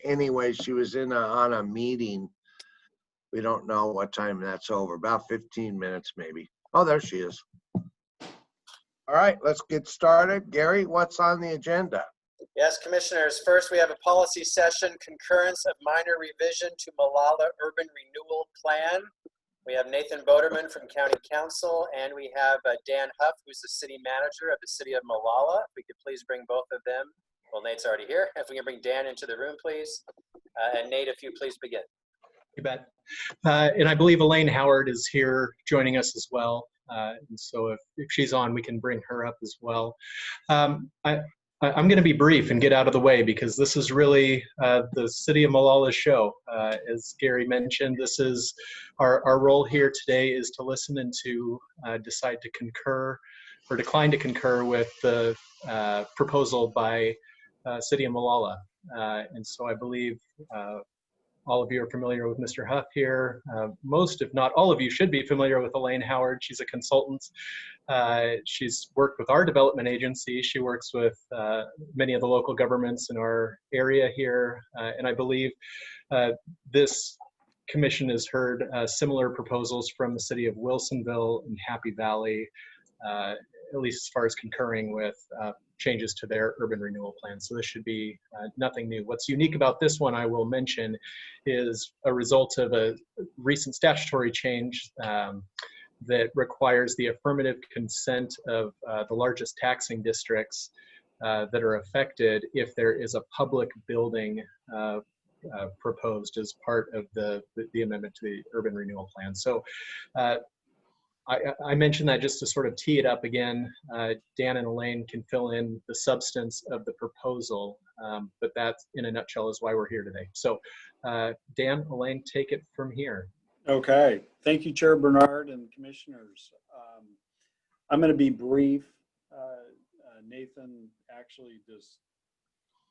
Anyway, she was on a meeting. We don't know what time that's over, about 15 minutes maybe. Oh, there she is. All right, let's get started. Gary, what's on the agenda? Yes, Commissioners. First, we have a policy session, concurrence of minor revision to Molalla Urban Renewal Plan. We have Nathan Boderman from County Council, and we have Dan Huff, who's the city manager of the city of Molalla. If we could please bring both of them. Well, Nate's already here. If we can bring Dan into the room, please. And Nate, if you please begin. You bet. And I believe Elaine Howard is here joining us as well. And so if she's on, we can bring her up as well. I'm going to be brief and get out of the way because this is really the City of Molalla show. As Gary mentioned, this is our role here today is to listen and to decide to concur or decline to concur with the proposal by City of Molalla. And so I believe all of you are familiar with Mr. Huff here. Most, if not all of you, should be familiar with Elaine Howard. She's a consultant. She's worked with our development agency. She works with many of the local governments in our area here. And I believe this commission has heard similar proposals from the city of Wilsonville and Happy Valley, at least as far as concurring with changes to their urban renewal plan. So this should be nothing new. What's unique about this one, I will mention, is a result of a recent statutory change that requires the affirmative consent of the largest taxing districts that are affected if there is a public building proposed as part of the amendment to the urban renewal plan. So I mentioned that just to sort of tee it up again. Dan and Elaine can fill in the substance of the proposal, but that in a nutshell is why we're here today. So Dan, Elaine, take it from here. Okay, thank you, Chair Bernard and Commissioners. I'm going to be brief. Nathan actually just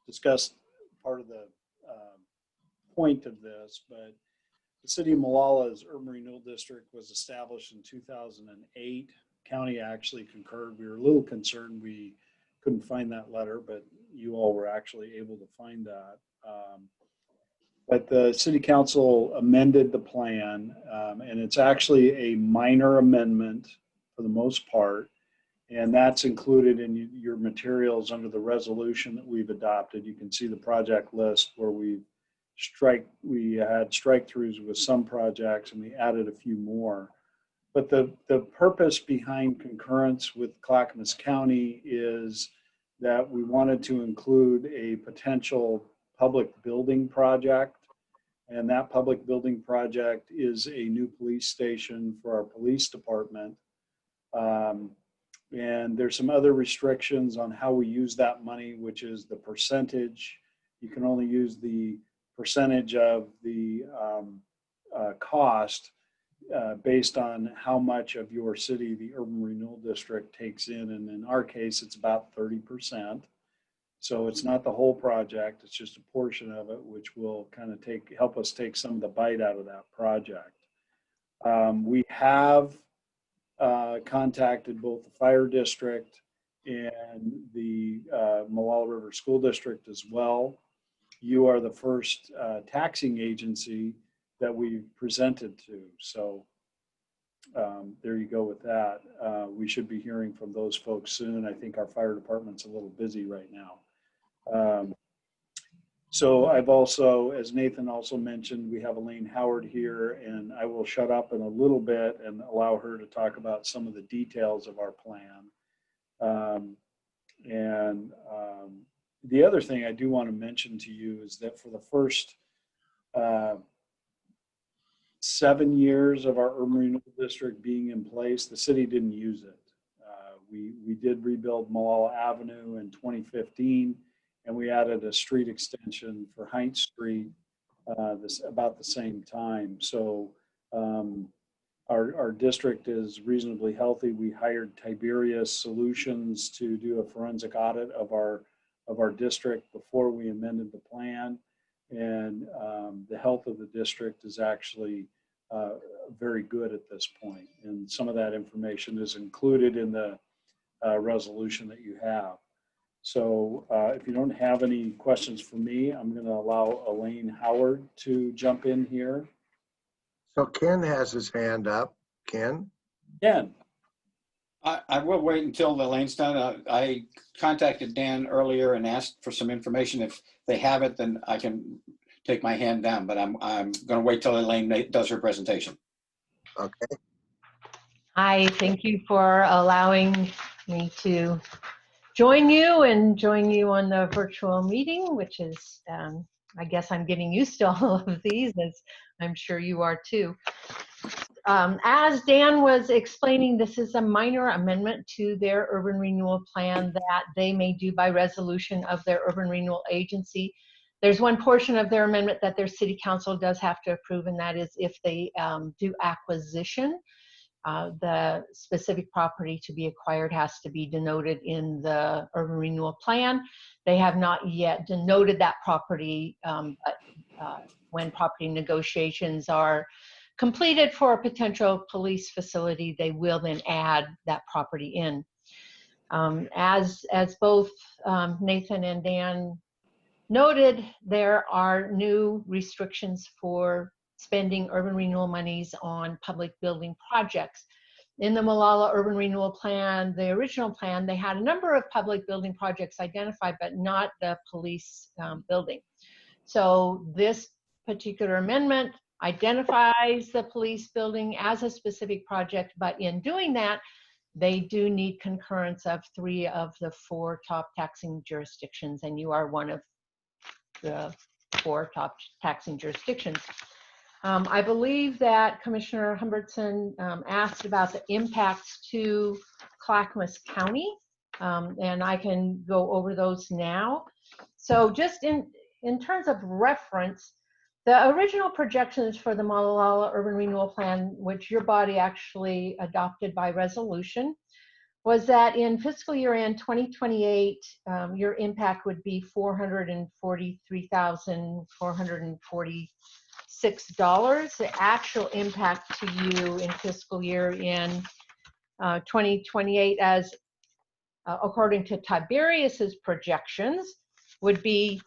discussed part of the point of this, but the City of Mollalla's Urban Renewal District was established in 2008. County actually concurred. We were a little concerned we couldn't find that letter, but you all were actually able to find that. But the City Council amended the plan, and it's actually a minor amendment for the most part, and that's included in your materials under the resolution that we've adopted. You can see the project list where we had strike-throughs with some projects and we added a few more. But the purpose behind concurrence with Clackamas County is that we wanted to include a potential public building project. And that public building project is a new police station for our police department. And there's some other restrictions on how we use that money, which is the percentage. You can only use the percentage of the cost based on how much of your city the urban renewal district takes in, and in our case it's about 30%. So it's not the whole project, it's just a portion of it, which will kind of help us take some of the bite out of that project. We have contacted both the fire district and the Molalla River School District as well. You are the first taxing agency that we presented to. So there you go with that. We should be hearing from those folks soon. I think our fire department's a little busy right now. So I've also, as Nathan also mentioned, we have Elaine Howard here, and I will shut up in a little bit and allow her to talk about some of the details of our plan. The other thing I do want to mention to you is that for the first 7 years of our urban renewal district being in place, the city didn't use it. We did rebuild Molalla Avenue in 2015, and we added a street extension for Heinz Street about the same time. So our district is reasonably healthy. We hired Tiberius Solutions to do a forensic audit of our district before we amended the plan, and the health of the district is actually very good at this point, and some of that information is included in the resolution that you have. So if you don't have any questions for me, I'm going to allow Elaine Howard to jump in here. So Ken has his hand up. Ken? Ken. I will wait until Elaine's done. I contacted Dan earlier and asked for some information. If they have it, then I can take my hand down, but I'm going to wait till Elaine does her presentation. Okay. Hi, thank you for allowing me to join you on the virtual meeting, which is, I guess I'm getting used to all of these, as I'm sure you are too. As Dan was explaining, this is a minor amendment to their urban renewal plan that they may do by resolution of their urban renewal agency. There's one portion of their amendment that their city council does have to approve, and that is if they do acquisition. The specific property to be acquired has to be denoted in the urban renewal plan. They have not yet denoted that property, but when property negotiations are completed for a potential police facility, they will then add that property in. As both Nathan and Dan noted, there are new restrictions for spending urban renewal monies on public building projects. In the Molalla Urban Renewal Plan, the original plan, they had a number of public building projects identified, but not the police building. So this particular amendment identifies the police building as a specific project, but in doing that, they do need concurrence of 3 of the 4 top taxing jurisdictions, and you are one of the 4 top taxing jurisdictions. I believe that Commissioner Humbertson asked about the impacts to Clackamas County, and I can go over those now. So just in terms of reference, the original projections for the Molalla Urban Renewal Plan, which your body actually adopted by resolution, was that in fiscal year end 2028, your impact would be $443,446. The actual impact to you in fiscal year in 2028, as according to Tiberius's projections, would be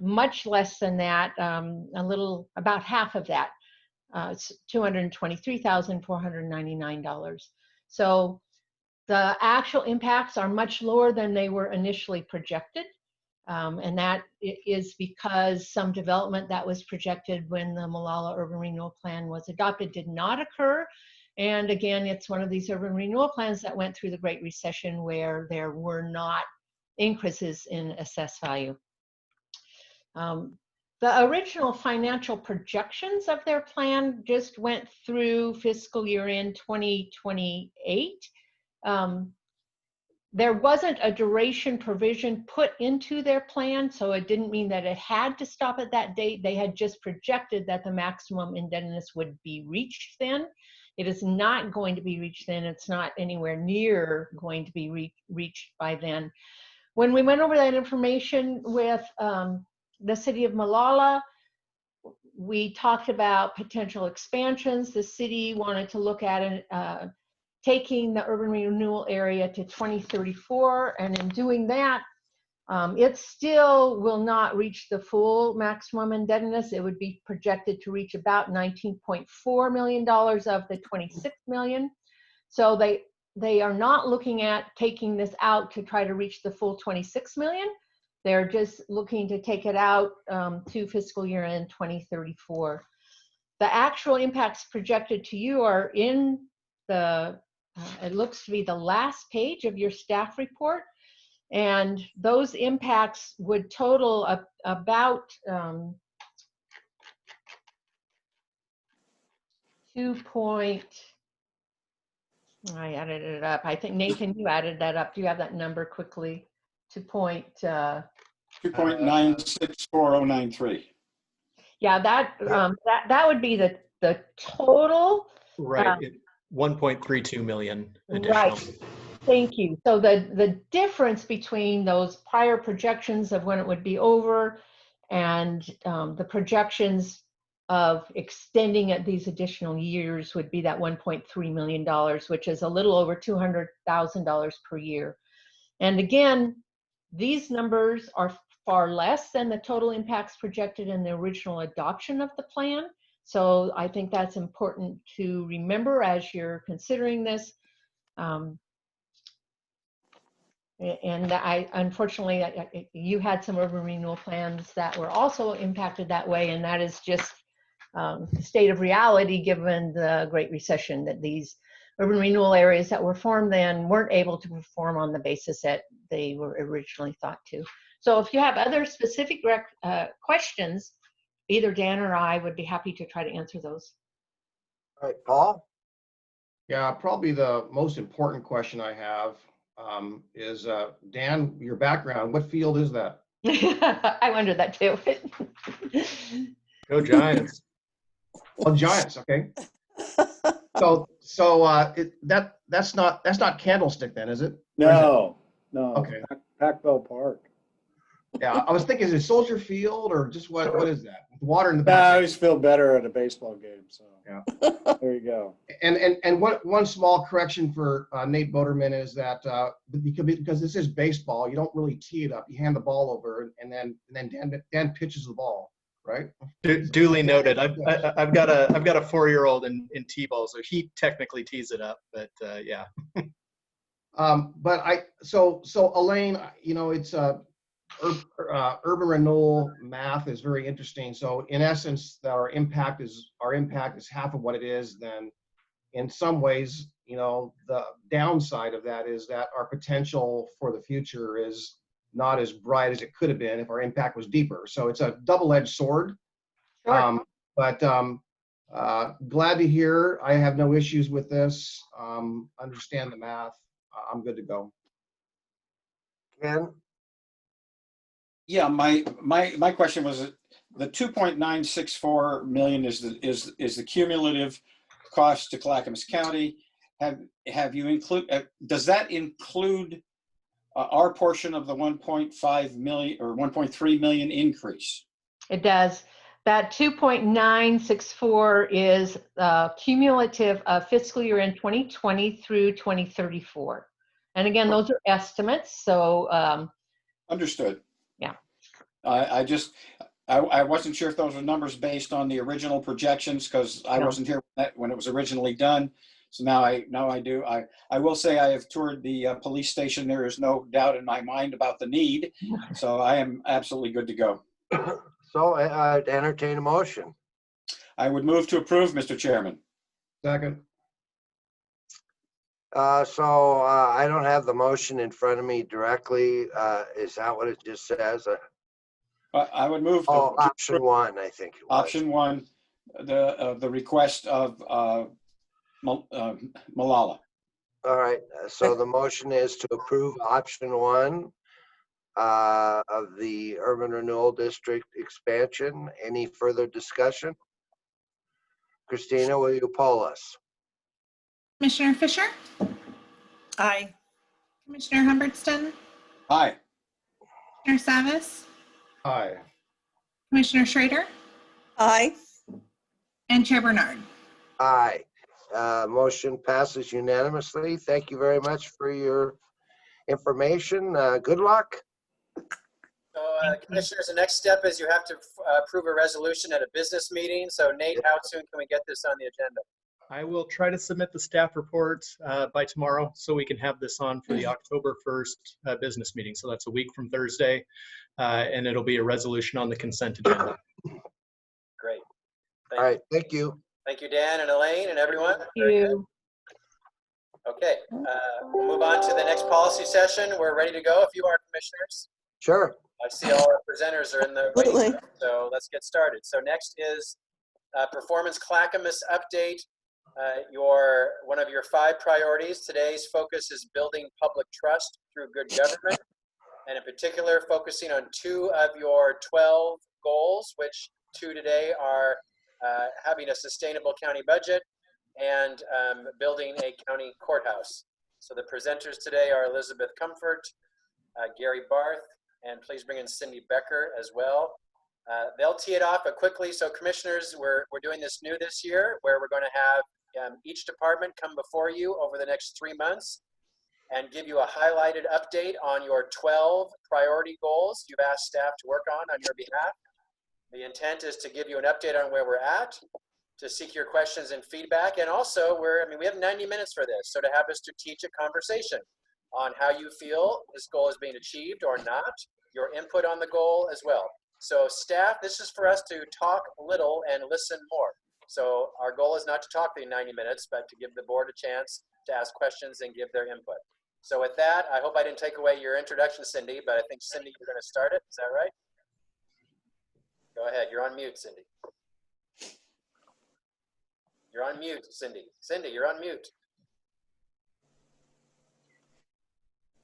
much less than that, about half of that. It's $223,499. So the actual impacts are much lower than they were initially projected. And that is because some development that was projected when the Molalla Urban Renewal Plan was adopted did not occur. And again, it's one of these urban renewal plans that went through the Great Recession where there were not increases in assessed value. The original financial projections of their plan just went through fiscal year end 2028. There wasn't a duration provision put into their plan, so it didn't mean that it had to stop at that date. They had just projected that the maximum indebtedness would be reached then. It is not going to be reached then. It's not anywhere near going to be reached by then. When we went over that information with the city of Molalla, we talked about potential expansions. The city wanted to look at taking the urban renewal area to 2034, and in doing that, it still will not reach the full maximum indebtedness. It would be projected to reach about $19.4 million of the $26 million. So they are not looking at taking this out to try to reach the full $26 million. They're just looking to take it out to fiscal year end 2034. The actual impacts projected to you are in the, it looks to be the last page of your staff report. And those impacts would total about I added it up. I think, Nathan, you added that up. Do you have that number quickly? 2.964093. Yeah, that would be the total. Right. 1.32 million additional. Right. Thank you. So the difference between those prior projections of when it would be over and the projections of extending it these additional years would be that $1.3 million, which is a little over $200,000 per year. And again, These numbers are far less than the total impacts projected in the original adoption of the plan. So I think that's important to remember as you're considering this. And unfortunately, you had some urban renewal plans that were also impacted that way, and that is just state of reality given the Great Recession, that these urban renewal areas that were formed then weren't able to perform on the basis that they were originally thought to. So if you have other specific questions, either Dan or I would be happy to try to answer those. All right, Paul? Yeah, probably the most important question I have is, Dan, your background, what field is that? I wondered that too. Go Giants. Well, Giants, okay. That's not Candlestick then, is it? No. Okay. Packville Park. Yeah, I was thinking, is it Soldier Field or just what is that? With water in the I back. always feel better at a baseball game, so. Yeah. There you go. And one small correction for Nate Boderman is that because this is baseball, you don't really tee it up. You hand the ball over, and then Dan pitches the ball, right? Duly noted. I've got a 4-year-old in t-ball, so he technically tees it up, but yeah. So Elaine, it's urban renewal math is very interesting. So in essence, our impact is half of what it is. Then in some ways, the downside of that is that our potential for the future is not as bright as it could have been if our impact was deeper. So it's a double-edged sword. Sure. Glad to hear. I have no issues with this. Understand the math. I'm good to go. Ken? Yeah, my question was the 2.964 million is the cumulative cost to Clackamas County. Have you does that include our portion of the 1.5 million or 1.3 million increase? It does. That 2.964 is cumulative of fiscal year in 2020 through 2034. And again, those are estimates. So Understood. Yeah. I wasn't sure if those were numbers based on the original projections because I wasn't here when it was originally done. So now I do. I will say I have toured the police station. There is no doubt in my mind about the need. So I am absolutely good to go. So I'd entertain a motion. I would move to approve, Mr. Chairman. Second. I don't have the motion in front of me directly. Is that what it just says? I would move to Option 1, I think it was. option 1, the request of Malala. All right, so the motion is to approve option 1 of the Urban Renewal District expansion. Any further discussion? Christina, will you poll us? Commissioner Fisher? Aye. Commissioner Humbertston? Aye. Commissioner Savas? Aye. Commissioner Schrader? Aye. And Chair Bernard? Aye. Motion passes unanimously. Thank you very much for your information. Good luck. So, Commissioners, the next step is you have to approve a resolution at a business meeting. So, Nate, how soon can we get this on the agenda? I will try to submit the staff report by tomorrow so we can have this on for the October 1st business meeting. So that's a week from Thursday, and it'll be a resolution on the consent agenda. Great. All right, thank you. Thank you, Dan and Elaine and everyone. thank Very good. you. Okay, we'll move on to the next policy session. We're ready to go if you are, Commissioners. Sure. I see all our presenters are in the waiting Absolutely. room, so let's get started. So next is Performance Clackamas update. One of your 5 priorities. Today's focus is building public trust through good government, and in particular focusing on 2 of your 12 goals, which 2 today are having a sustainable county budget and building a county courthouse. So the presenters today are Elizabeth Comfort, Gary Barth, and please bring in Cindy Becker as well. They'll tee it off quickly. So Commissioners, we're doing this new this year where we're going to have each department come before you over the next 3 months and give you a highlighted update on your 12 priority goals you've asked staff to work on your behalf. The intent is to give you an update on where we're at, to seek your questions and feedback, and also we have 90 minutes for this, so to have a strategic conversation on how you feel this goal is being achieved or not, your input on the goal as well. So staff, this is for us to talk little and listen more. So our goal is not to talk the 90 minutes, but to give the board a chance to ask questions and give their input. So with that, I hope I didn't take away your introduction, Cindy, but I think, Cindy, you're going to start it. Is that right? Go ahead. You're on mute, Cindy. You're on mute, Cindy. Cindy, you're on mute.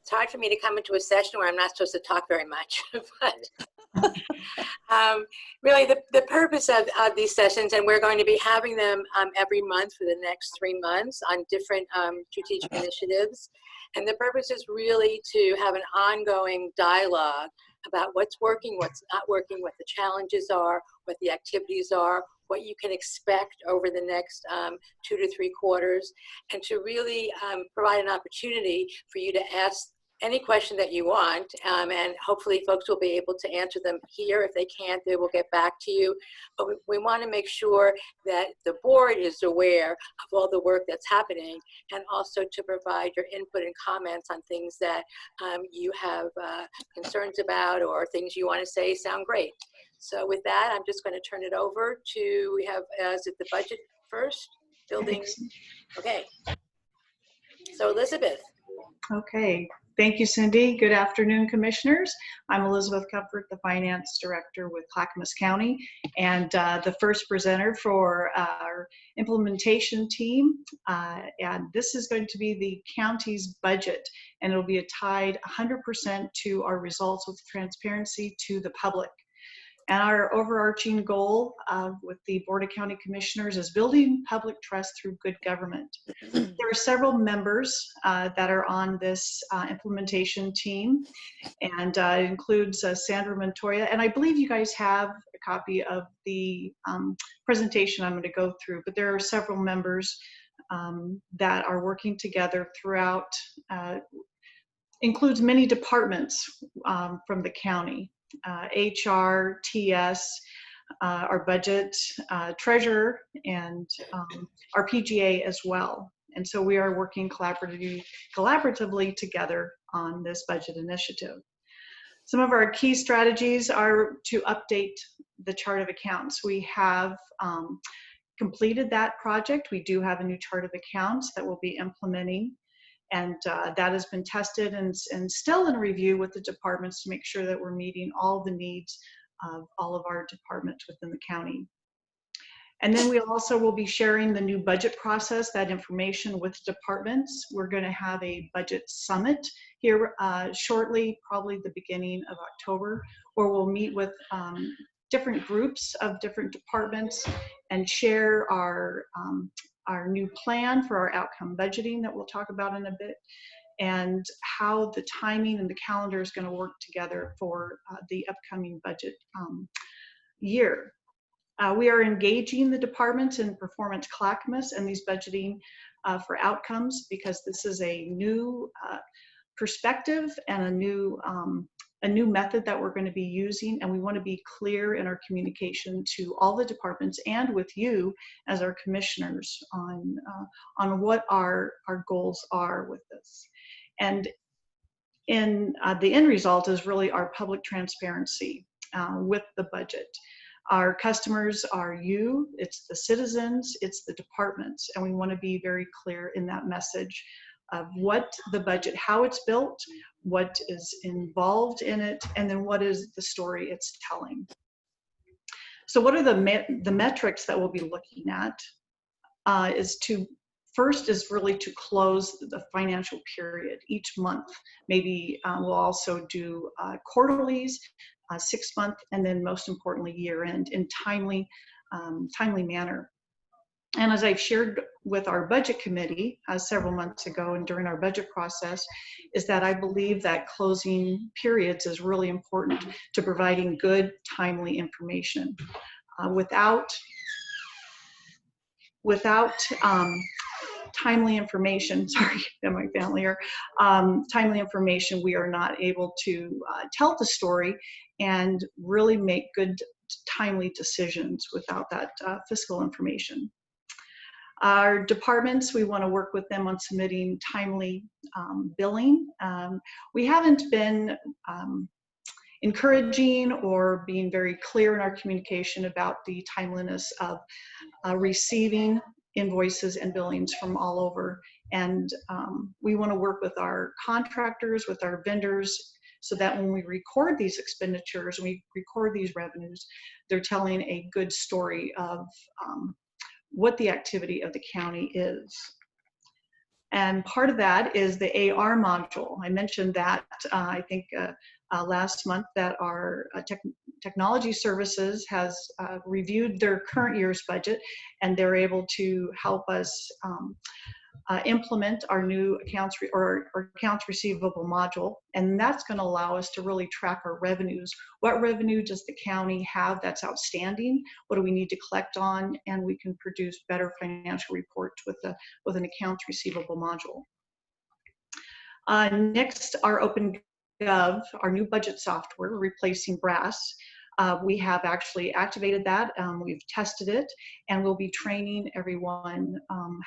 It's hard for me to come into a session where I'm not supposed to talk very much, but really the purpose of these sessions, and we're going to be having them every month for the next 3 months on different strategic initiatives. And the purpose is really to have an ongoing dialogue about what's working, what's not working, what the challenges are, what the activities are, what you can expect over the next 2 to 3 quarters, and to really provide an opportunity for you to ask any question that you want, and hopefully folks will be able to answer them here. If they can't, they will get back to you. But we want to make sure that the board is aware of all the work that's happening, and also to provide your input and comments on things that you have concerns about, or things you want to say sound great. So with that, I'm just going to turn it over to, we have, is it the budget first? Building, okay. So Elizabeth. Okay, thank you, Cindy. Good afternoon, commissioners. I'm Elizabeth Comfort, the Finance Director with Clackamas County, and the first presenter for our implementation team. And this is going to be the county's budget, and it'll be tied 100% to our results with transparency to the public. And our overarching goal with the Board of County Commissioners is building public trust through good government. There are several members that are on this implementation team, and it includes Sandra Montoya. And I believe you guys have a copy of the presentation I'm going to go through, but there are several members that are working together throughout, includes many departments from the county. HR, TS, our budget, treasurer, and our PGA as well. And so we are working collaboratively together on this budget initiative. Some of our key strategies are to update the chart of accounts. We have completed that project. We do have a new chart of accounts that we'll be implementing. And that has been tested and still in review with the departments to make sure that we're meeting all the needs of all of our departments within the county. And then we also will be sharing the new budget process, that information with departments. We're going to have a budget summit here shortly, probably the beginning of October, where we'll meet with different groups of different departments and share our new plan for our outcome budgeting that we'll talk about in a bit, and how the timing and the calendar is going to work together for the upcoming budget year. We are engaging the departments in Performance Clackamas and these budgeting for outcomes, because this is a new perspective and a new method that we're going to be using, and we want to be clear in our communication to all the departments and with you as our commissioners on what our goals are with this. And in the end result is really our public transparency with the budget. Our customers are you, it's the citizens, it's the departments, and we want to be very clear in that message of what the budget, how it's built, what is involved in it, and then what is the story it's telling. So what are the metrics that we'll be looking at first is really to close the financial period each month. Maybe we'll also do quarterlies, 6 month, and then most importantly year end in timely manner. And as I've shared with our budget committee several months ago and during our budget process, is that I believe that closing periods is really important to providing good, timely information. Without timely information, sorry, and my family here, timely information, we are not able to tell the story and really make good, timely decisions without that fiscal information. Our departments, we want to work with them on submitting timely billing. We haven't been encouraging or being very clear in our communication about the timeliness of receiving invoices and billings from all over. And we want to work with our contractors, with our vendors, so that when we record these expenditures, we record these revenues, they're telling a good story of what the activity of the county is. And part of that is the AR module. I mentioned that I think last month that our technology services has reviewed their current year's budget, and they're able to help us implement our new accounts receivable module. And that's going to allow us to really track our revenues. What revenue does the county have that's outstanding? What do we need to collect on? And we can produce better financial reports with an accounts receivable module. Next, our OpenGov, our new budget software, replacing BRASS. We have actually activated that. We've tested it, and we'll be training everyone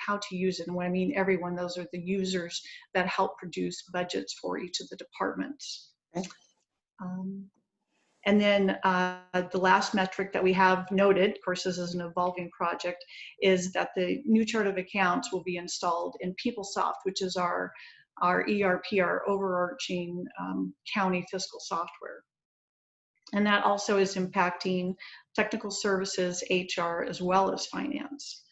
how to use it. And when I mean everyone, those are the users that help produce budgets for each of the departments. Okay. And then the last metric that we have noted, of course this is an evolving project, is that the new chart of accounts will be installed in PeopleSoft, which is our ERP, our overarching county fiscal software. And that also is impacting technical services, HR, as well as finance.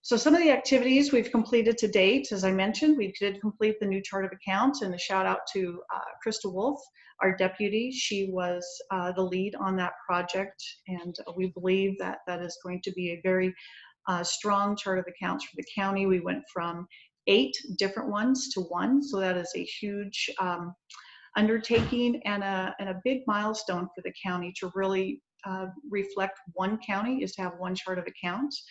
So some of the activities we've completed to date, as I mentioned, we did complete the new chart of accounts, and a shout out to Krista Wolf, our deputy. She was the lead on that project, and we believe that that is going to be a very strong chart of accounts for the county. We went from 8 different ones to 1, so that is a huge undertaking and a big milestone for the county to really reflect one county, is to have one chart of accounts.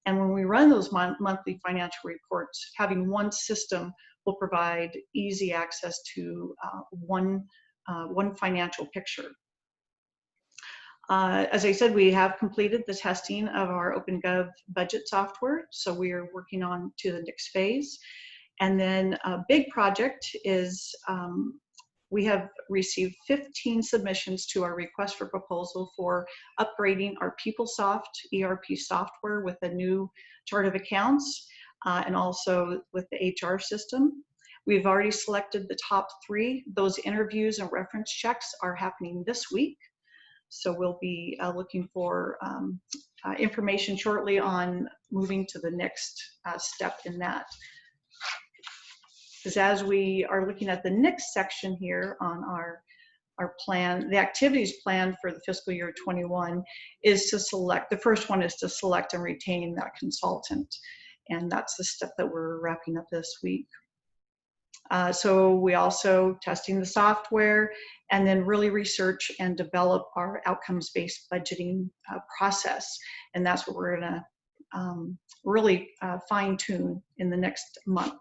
And when we run those monthly financial reports, having one system will provide easy access to one financial picture. As I said, we have completed the testing of our OpenGov budget software, so we are working on to the next phase. And then a big project is we have received 15 submissions to our request for proposal for upgrading our PeopleSoft ERP software with a new chart of accounts and also with the HR system. We've already selected the top 3. Those interviews and reference checks are happening this week. So we'll be looking for information shortly on moving to the next step in that. Because as we are looking at the next section here on our plan, the activities plan for the fiscal year 21 is to select, the first one is to select and retain that consultant. And that's the step that we're wrapping up this week. So we also testing the software and then really research and develop our outcomes-based budgeting process. And that's what we're gonna really fine tune in the next month.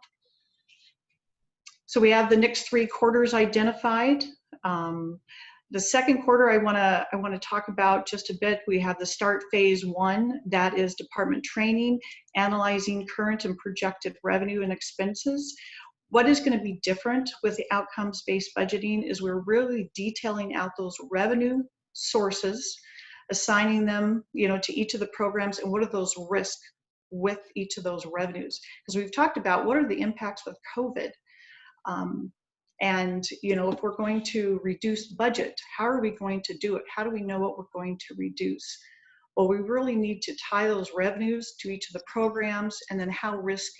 So we have the next 3 quarters identified. The second quarter I wanna talk about just a bit. We have the start phase 1, that is department training, analyzing current and projected revenue and expenses. What is gonna be different with the outcomes-based budgeting is we're really detailing out those revenue sources, assigning them, to each of the programs, and what are those risks with each of those revenues. Because we've talked about what are the impacts with COVID. And if we're going to reduce budget, how are we going to do it? How do we know what we're going to reduce? Well, we really need to tie those revenues to each of the programs, and then how risk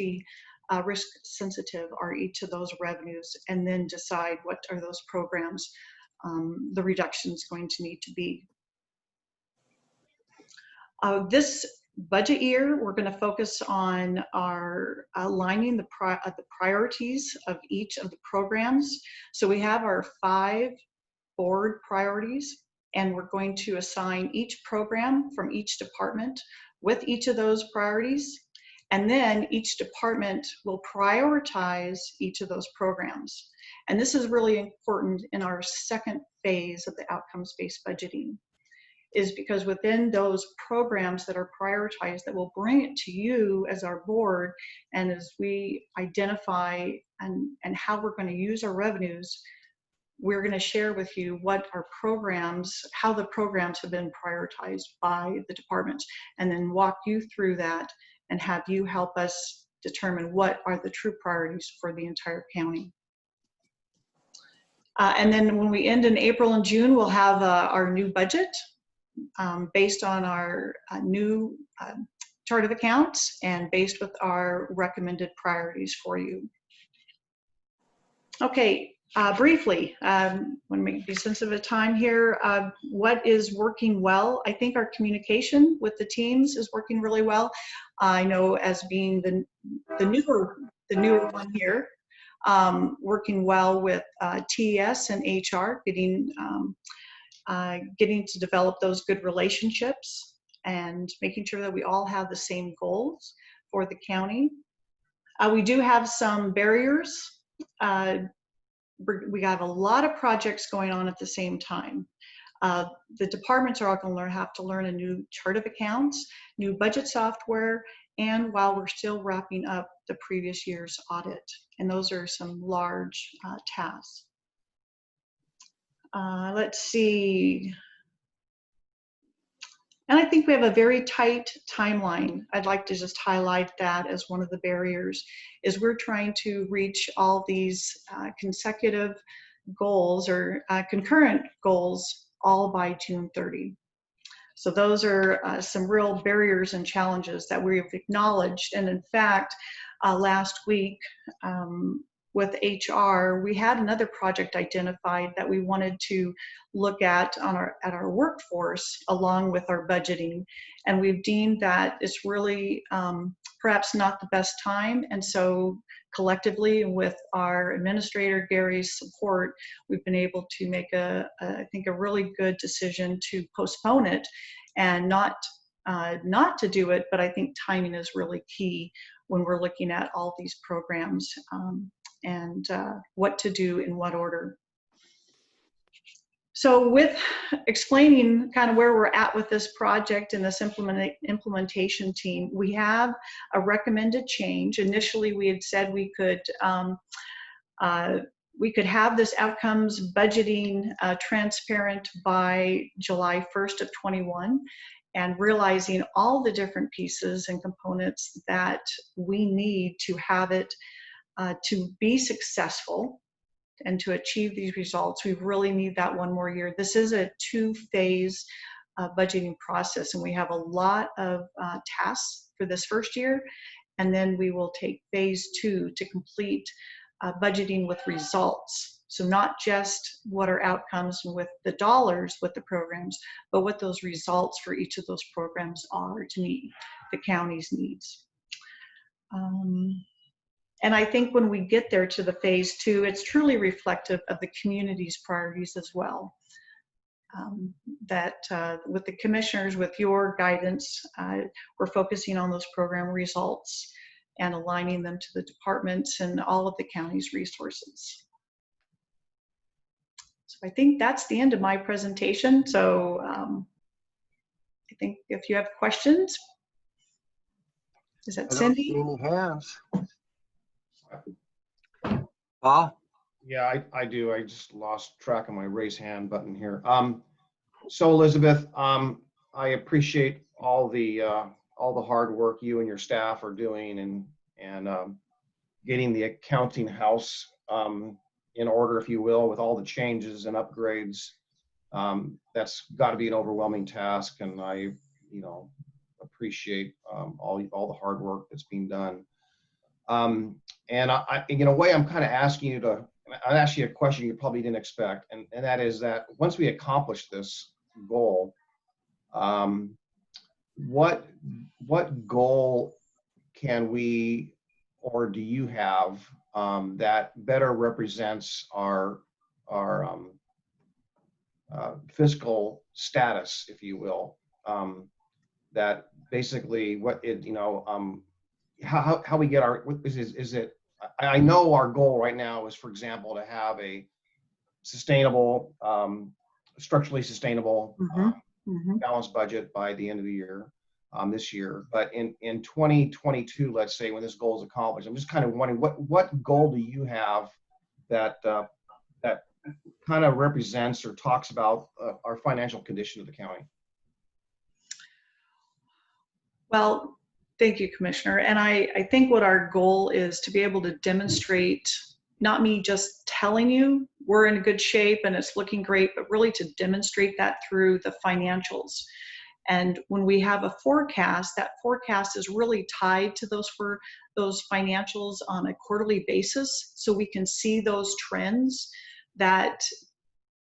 sensitive are each of those revenues, and then decide what are those programs, the reductions going to need to be. This budget year, we're going to focus on our aligning the priorities of each of the programs. So we have our 5 board priorities, and we're going to assign each program from each department with each of those priorities. And then each department will prioritize each of those programs. And this is really important in our second phase of the outcomes-based budgeting, is because within those programs that are prioritized that will bring it to you as our board, and as we identify and how we're going to use our revenues, we're going to share with you what our programs, how the programs have been prioritized by the departments, and then walk you through that and have you help us determine what are the true priorities for the entire county. And then when we end in April and June, we'll have our new budget based on our new chart of accounts and based with our recommended priorities for you. Okay, briefly, want to be sensitive of time here. What is working well? I think our communication with the teams is working really well. I know as being the newer one here, working well with TES and HR, getting to develop those good relationships and making sure that we all have the same goals for the county. We do have some barriers. We got a lot of projects going on at the same time. The departments are all going to have to learn a new chart of accounts, new budget software, and while we're still wrapping up the previous year's audit. And those are some large tasks. Let's see. And I think we have a very tight timeline. I'd like to just highlight that as one of the barriers, is we're trying to reach all these consecutive goals or concurrent goals all by June 30. So those are some real barriers and challenges that we've acknowledged. And in fact, last week, with HR, we had another project identified that we wanted to look at on our workforce along with our budgeting, and we've deemed that it's really perhaps not the best time. And so collectively, with our administrator Gary's support, we've been able to make I think a really good decision to postpone it and not to do it. But I think timing is really key when we're looking at all these programs. And what to do in what order. So with explaining kind of where we're at with this project and this implementation team, we have a recommended change. Initially, we had said we could have this outcomes budgeting transparent by July 1st of 21, and realizing all the different pieces and components that we need to have it to be successful and to achieve these results. We really need that one more year. This is a two-phase budgeting process, and we have a lot of tasks for this first year, and then we will take phase 2 to complete budgeting with results. So not just what are outcomes with the dollars with the programs, but what those results for each of those programs are to meet the county's needs. And I think when we get there to the phase 2, it's truly reflective of the community's priorities as well. With the commissioners, with your guidance, we're focusing on those program results and aligning them to the departments and all of the county's resources. So I think that's the end of my presentation. So I think if you have questions, is that Cindy? I don't see any hands. Paul? Yeah, I do. I just lost track of my raise hand button here. So Elizabeth, I appreciate all the hard work you and your staff are doing and getting the accounting house in order, if you will, with all the changes and upgrades. That's got to be an overwhelming task, and I, appreciate all the hard work that's being done. And in a way, I'm kind of asking you to, I'll ask you a question you probably didn't expect, and that is that once we accomplish this goal, what goal can we, or do you have, that better represents our fiscal status, if you will, that basically how we get our, is it, I know our goal right now is, for example, to have a sustainable, structurally sustainable balanced budget by the end of the year, this year. But in 2022, let's say, when this goal is accomplished, I'm just kind of wondering what goal do you have that that kind of represents or talks about our financial condition of the county? Well, thank you, Commissioner. And I think what our goal is to be able to demonstrate, not me just telling you we're in good shape and it's looking great, but really to demonstrate that through the financials. And when we have a forecast, that forecast is really tied to those financials on a quarterly basis, so we can see those trends. That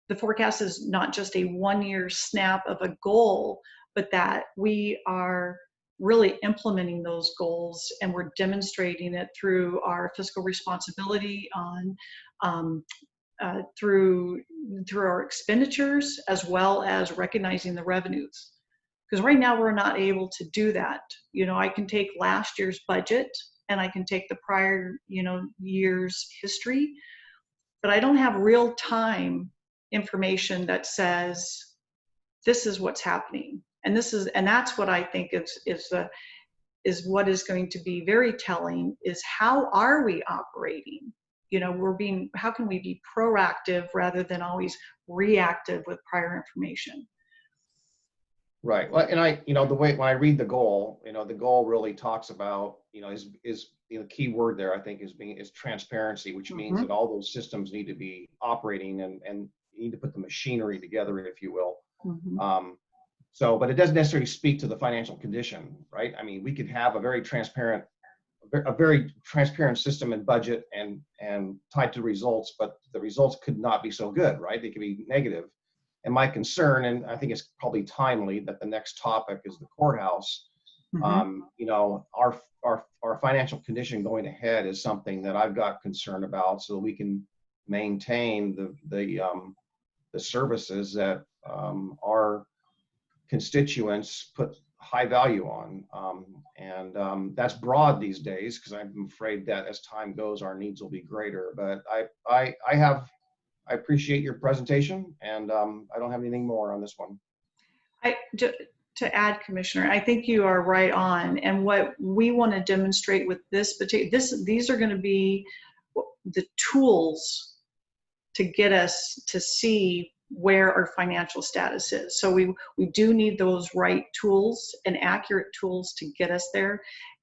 the forecast is not just a one-year snap of a goal, but that we are really implementing those goals, and we're demonstrating it through our fiscal responsibility on through our expenditures, as well as recognizing the revenues. Because right now we're not able to do that. You know, I can take last year's budget and I can take the prior, year's history, but I don't have real-time information that says this is what's happening. And that's what I think is what is going to be very telling, is how are we operating? How can we be proactive rather than always reactive with prior information? Right. Well, and the way when I read the goal, the goal really talks about, is the key word there, I think, is transparency, which means that all those systems need to be operating and you need to put the machinery together, if you will. But it doesn't necessarily speak to the financial condition, right? I mean, we could have a very transparent system and budget and tied to results, but the results could not be so good, right? They could be negative. And my concern, and I think it's probably timely that the next topic is the courthouse. Our financial condition going ahead is something that I've got concern about, so that we can maintain the services that our constituents put high value on. That's broad these days, because I'm afraid that as time goes, our needs will be greater. But I appreciate your presentation, and I don't have anything more on this one. To add, Commissioner, I think you are right on. And what we want to demonstrate with these are going to be the tools to get us to see where our financial status is. So we do need those right tools and accurate tools to get us there.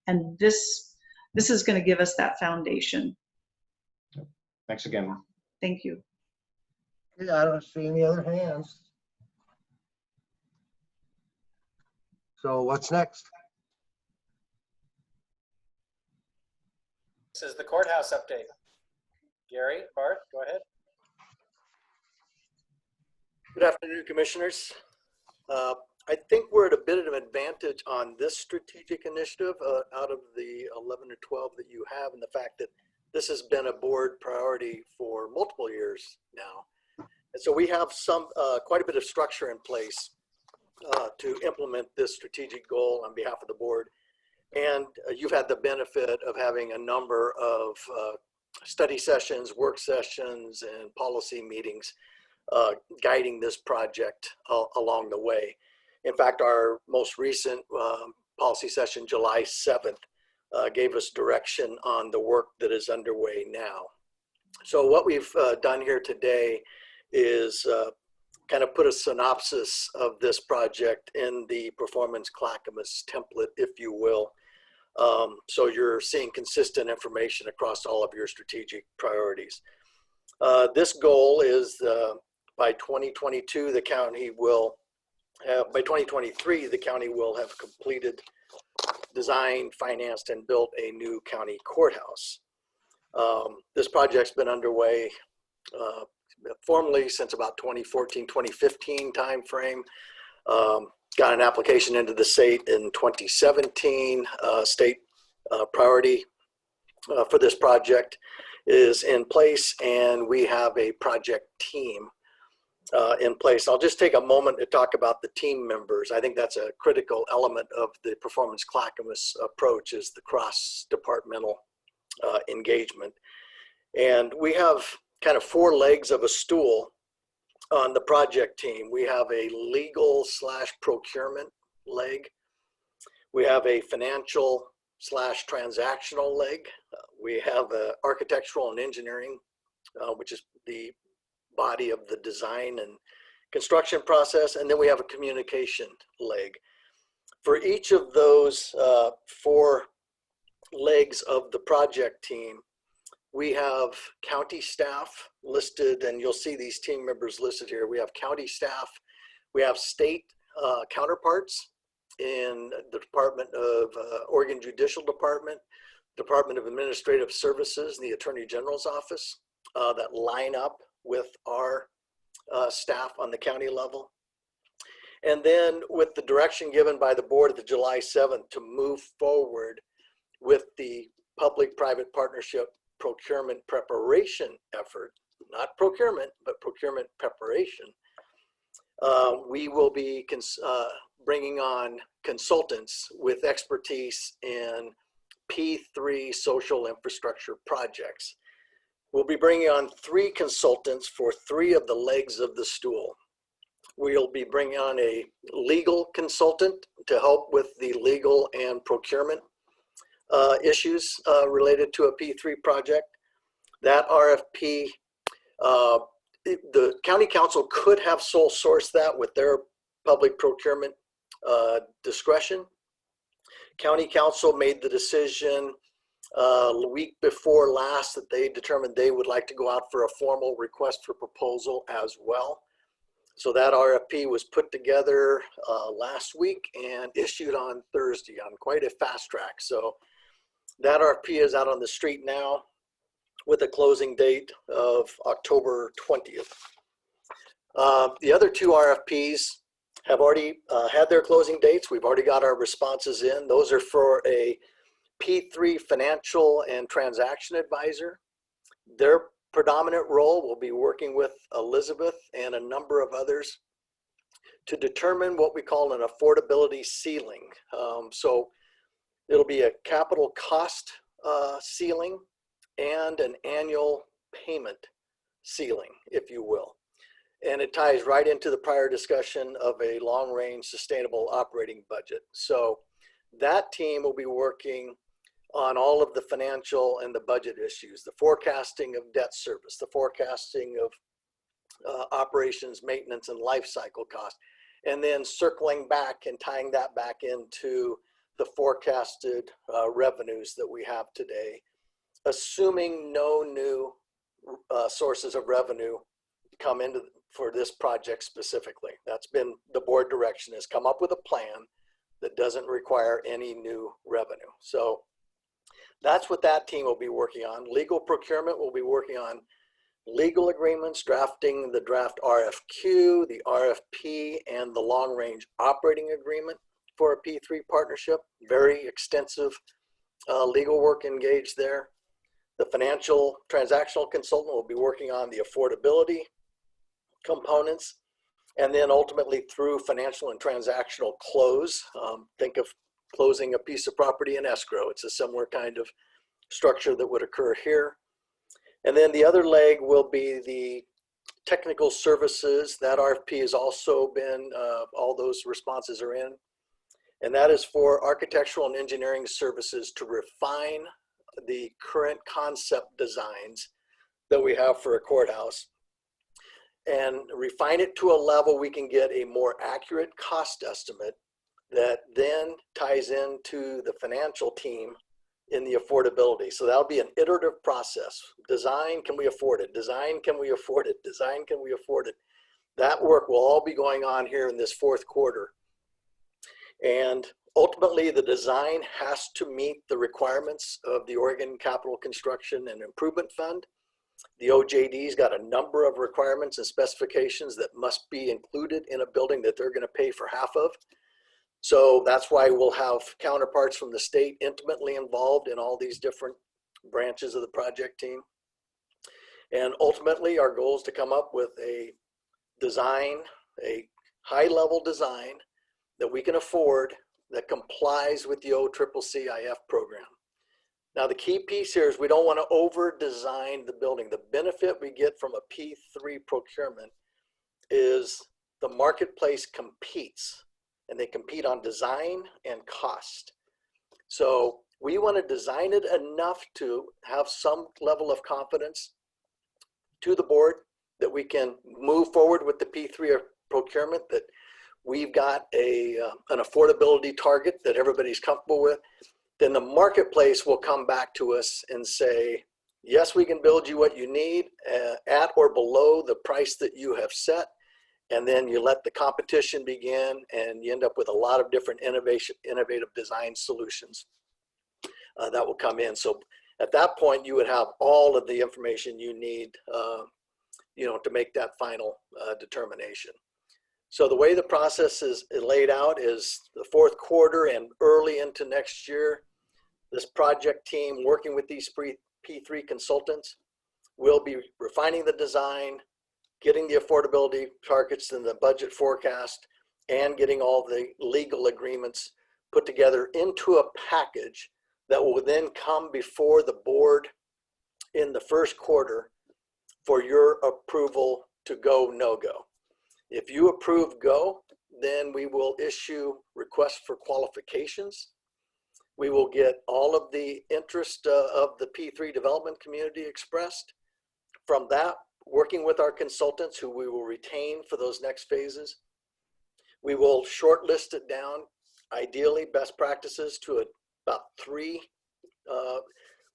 And this is going to give us that foundation. Thanks again. Thank you. Yeah, I don't see any other hands. So what's next? This is the courthouse update. Gary, Bart, go ahead. Good afternoon, Commissioners. I think we're at a bit of an advantage on this strategic initiative out of the 11 or 12 that you have, and the fact that this has been a board priority for multiple years now. And so we have quite a bit of structure in place to implement this strategic goal on behalf of the board. And you've had the benefit of having a number of study sessions, work sessions, and policy meetings guiding this project along the way. In fact, our most recent policy session, July 7th, gave us direction on the work that is underway now. So what we've done here today is kind of put a synopsis of this project in the Performance Clackamas template, if you will. So you're seeing consistent information across all of your strategic priorities. This goal is by 2022, the county will have, by 2023, the county will have completed, designed, financed, and built a new county courthouse. This project's been underway formally since about 2014, 2015 timeframe. Got an application into the state in 2017. State priority for this project is in place, and we have a project team in place. I'll just take a moment to talk about the team members. I think that's a critical element of the Performance Clackamas approach, is the cross-departmental engagement. And we have kind of 4 legs of a stool on the project team. We have a legal/procurement leg. We have a financial/transactional leg. We have a architectural and engineering, which is the body of the design and construction process. And then we have a communication leg. For each of those 4 legs of the project team, we have county staff listed, and you'll see these team members listed here. We have county staff, we have state counterparts in the Department of Oregon Judicial Department, Department of Administrative Services, and the Attorney General's office that line up with our staff on the county level. And then with the direction given by the board at the July 7th to move forward with the public-private partnership procurement preparation effort, not procurement, but procurement preparation, we will be bringing on consultants with expertise in P3 social infrastructure projects. We'll be bringing on 3 consultants for 3 of the legs of the stool. We'll be bringing on a legal consultant to help with the legal and procurement issues related to a P3 project. That RFP, the county council could have sole source that with their public procurement discretion. County council made the decision a week before last that they determined they would like to go out for a formal request for proposal as well. So that RFP was put together last week and issued on Thursday on quite a fast track. So that RFP is out on the street now with a closing date of October 20th. The other 2 RFPs have already had their closing dates. We've already got our responses in. Those are for a P3 financial and transaction advisor. Their predominant role will be working with Elizabeth and a number of others to determine what we call an affordability ceiling. So it'll be a capital cost ceiling and an annual payment ceiling, if you will. And it ties right into the prior discussion of a long-range sustainable operating budget. So that team will be working on all of the financial and the budget issues, the forecasting of debt service, the forecasting of operations, maintenance, and life cycle cost, and then circling back and tying that back into the forecasted revenues that we have today, assuming no new sources of revenue come into for this project specifically. That's been the board direction, is come up with a plan that doesn't require any new revenue. So that's what that team will be working on. Legal procurement will be working on legal agreements, drafting the draft RFQ, the RFP, and the long-range operating agreement for a P3 partnership. Very extensive legal work engaged there. The financial transactional consultant will be working on the affordability components, and then ultimately through financial and transactional close. Think of closing a piece of property in escrow. It's a similar kind of structure that would occur here. And then the other leg will be the technical services. That RFP has also been, all those responses are in. And that is for architectural and engineering services to refine the current concept designs that we have for a courthouse and refine it to a level we can get a more accurate cost estimate that then ties into the financial team in the affordability. So that'll be an iterative process. Design, can we afford it? Design, can we afford it? Design, can we afford it? That work will all be going on here in this fourth quarter. And ultimately, the design has to meet the requirements of the Oregon Capital Construction and Improvement Fund. The OJD's got a number of requirements and specifications that must be included in a building that they're going to pay for half of. So that's why we'll have counterparts from the state intimately involved in all these different branches of the project team. And ultimately, our goal is to come up with a design, a high-level design that we can afford that complies with the OCCCIF program. Now, the key piece here is we don't want to over-design the building. The benefit we get from a P3 procurement is the marketplace competes, and they compete on design and cost. So we want to design it enough to have some level of confidence to the board that we can move forward with the P3 procurement, that we've got an affordability target that everybody's comfortable with. Then the marketplace will come back to us and say, yes, we can build you what you need at or below the price that you have set. And then you let the competition begin, and you end up with a lot of different innovative design solutions that will come in. So at that point, you would have all of the information you need, to make that final determination. So the way the process is laid out is the fourth quarter and early into next year, this project team working with these P3 consultants will be refining the design, getting the affordability targets and the budget forecast, and getting all the legal agreements put together into a package that will then come before the board in the first quarter for your approval to go, no go. If you approve go, then we will issue requests for qualifications. We will get all of the interest of the P3 development community expressed. From that, working with our consultants who we will retain for those next phases, we will shortlist it down, ideally best practices, to about 3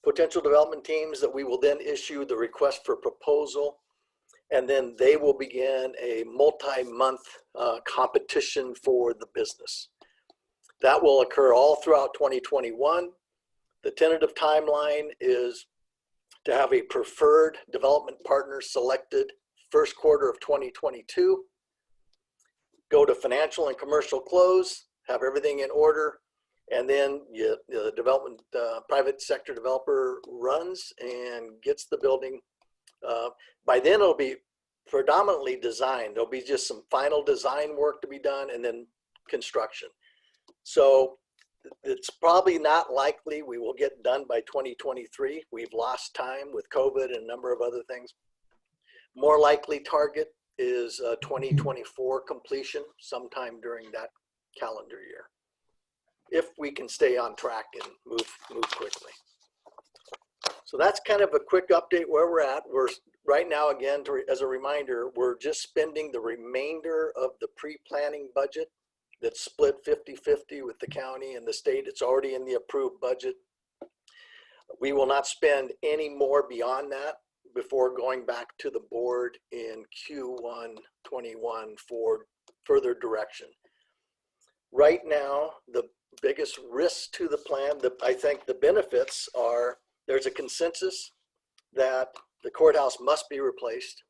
potential development teams that we will then issue the request for proposal. And then they will begin a multi-month competition for the business. That will occur all throughout 2021. The tentative timeline is to have a preferred development partner selected first quarter of 2022, go to financial and commercial close, have everything in order, and then the development private sector developer runs and gets the building. By then it'll be predominantly design. There'll be just some final design work to be done and then construction. So it's probably not likely we will get done by 2023. We've lost time with COVID and a number of other things. More likely target is 2024 completion sometime during that calendar year, if we can stay on track and move quickly. So that's kind of a quick update where we're at. We're right now, again, as a reminder, we're just spending the remainder of the pre-planning budget that's split 50-50 with the county and the state. It's already in the approved budget. We will not spend any more beyond that before going back to the board in Q1 21 for further direction. Right now, the biggest risk to the plan, I think the benefits are, there's a consensus that the courthouse must be replaced.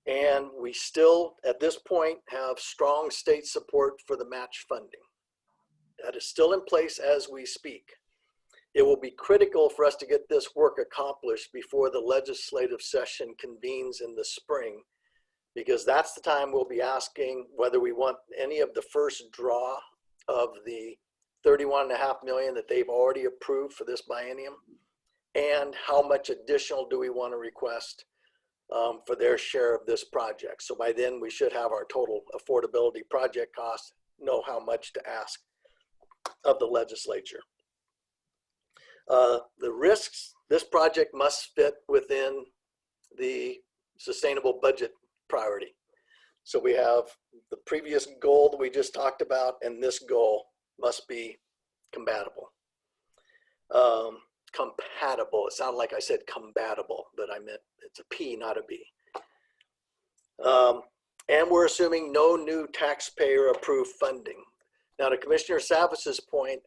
And we still, at this point, have strong state support for the match funding. That is still in place as we speak. It will be critical for us to get this work accomplished before the legislative session convenes in the spring, because that's the time we'll be asking whether we want any of the first draw of the $31.5 million that they've already approved for this biennium, and how much additional do we want to request for their share of this project. So by then we should have our total affordability project costs, know how much to ask of the legislature. The risks, this project must fit within the sustainable budget priority. So we have the previous goal that we just talked about, and this goal must be compatible. Compatible, it sounded like I said compatible, but I meant it's a P, not a B. And we're assuming no new taxpayer approved funding. Now, to Commissioner Savis's point,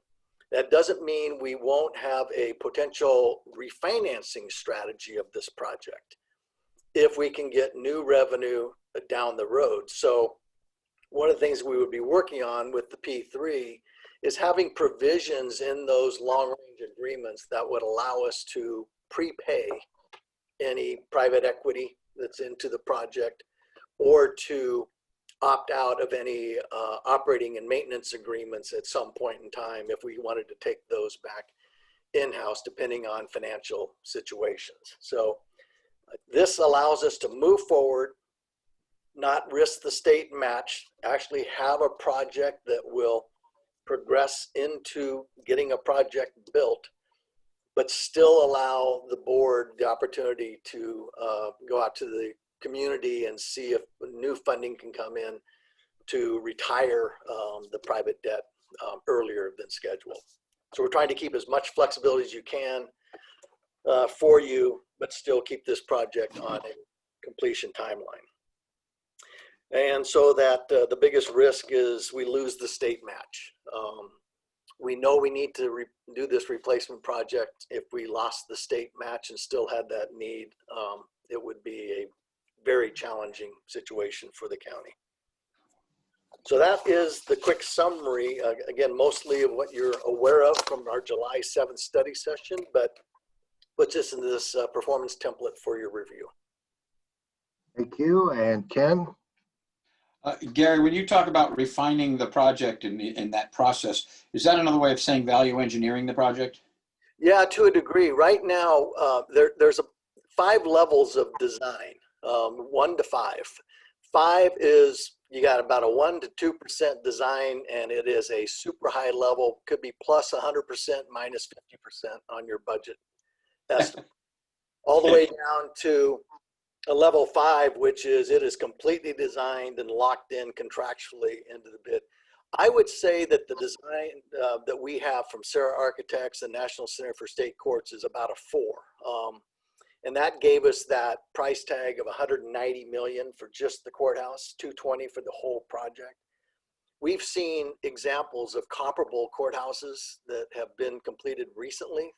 that doesn't mean we won't have a potential refinancing strategy of this project if we can get new revenue down the road. So one of the things we would be working on with the P3 is having provisions in those long-range agreements that would allow us to prepay any private equity that's into the project, or to opt out of any operating and maintenance agreements at some point in time if we wanted to take those back in-house, depending on financial situations. So this allows us to move forward, not risk the state match, actually have a project that will progress into getting a project built, but still allow the board the opportunity to go out to the community and see if new funding can come in to retire the private debt earlier than scheduled. So we're trying to keep as much flexibility as you can for you, but still keep this project on a completion timeline. And so that the biggest risk is we lose the state match. We know we need to do this replacement project. If we lost the state match and still had that need, it would be a very challenging situation for the county. So that is the quick summary, again, mostly of what you're aware of from our July 7th study session, but puts us in this performance template for your review. Thank you. And Ken? Gary, when you talk about refining the project in that process, is that another way of saying value engineering the project? Yeah, to a degree. Right now, there's 5 levels of design, 1 to 5. 5 is you got about a 1 to 2% design, and it is a super high level, could be plus 100%, minus 50% on your budget estimate. All the way down to a level 5, which is it is completely designed and locked in contractually into the bid. I would say that the design that we have from Sarah Architects and National Center for State Courts is about a 4. And that gave us that price tag of $190 million for just the courthouse, $220 for the whole project. We've seen examples of comparable courthouses that have been completed recently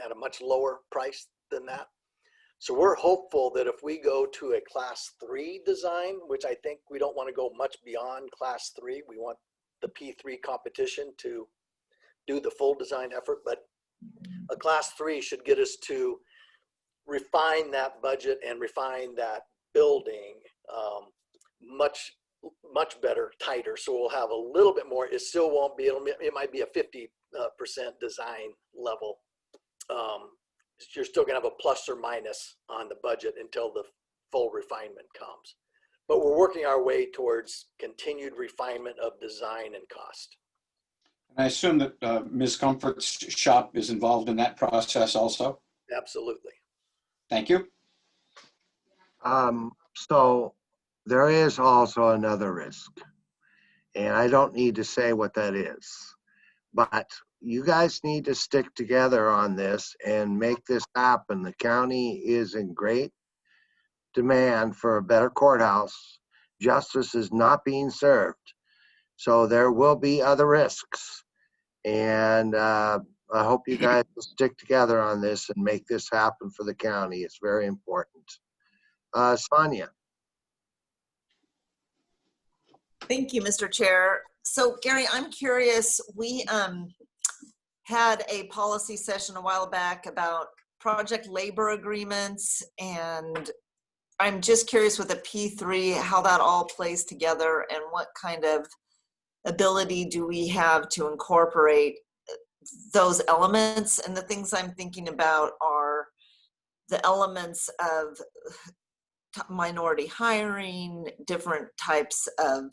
at a much lower price than that. So we're hopeful that if we go to a class 3 design, which I think we don't want to go much beyond class 3, we want the P3 competition to do the full design effort, but a class 3 should get us to refine that budget and refine that building much better, tighter. So we'll have a little bit more. It still won't be, it might be a 50% design level. You're still gonna have a plus or minus on the budget until the full refinement comes. But we're working our way towards continued refinement of design and cost. And I assume that Ms. Comfort's shop is involved in that process also? Absolutely. Thank you. So there is also another risk, and I don't need to say what that is, but you guys need to stick together on this and make this happen. The county is in great demand for a better courthouse. Justice is not being served. So there will be other risks. And I hope you guys will stick together on this and make this happen for the county. It's very important. Sonia. Thank you, Mr. Chair. So Gary, I'm curious, we had a policy session a while back about project labor agreements, and I'm just curious with the P3 how that all plays together and what kind of ability do we have to incorporate those elements. And the things I'm thinking about are the elements of minority hiring, different types of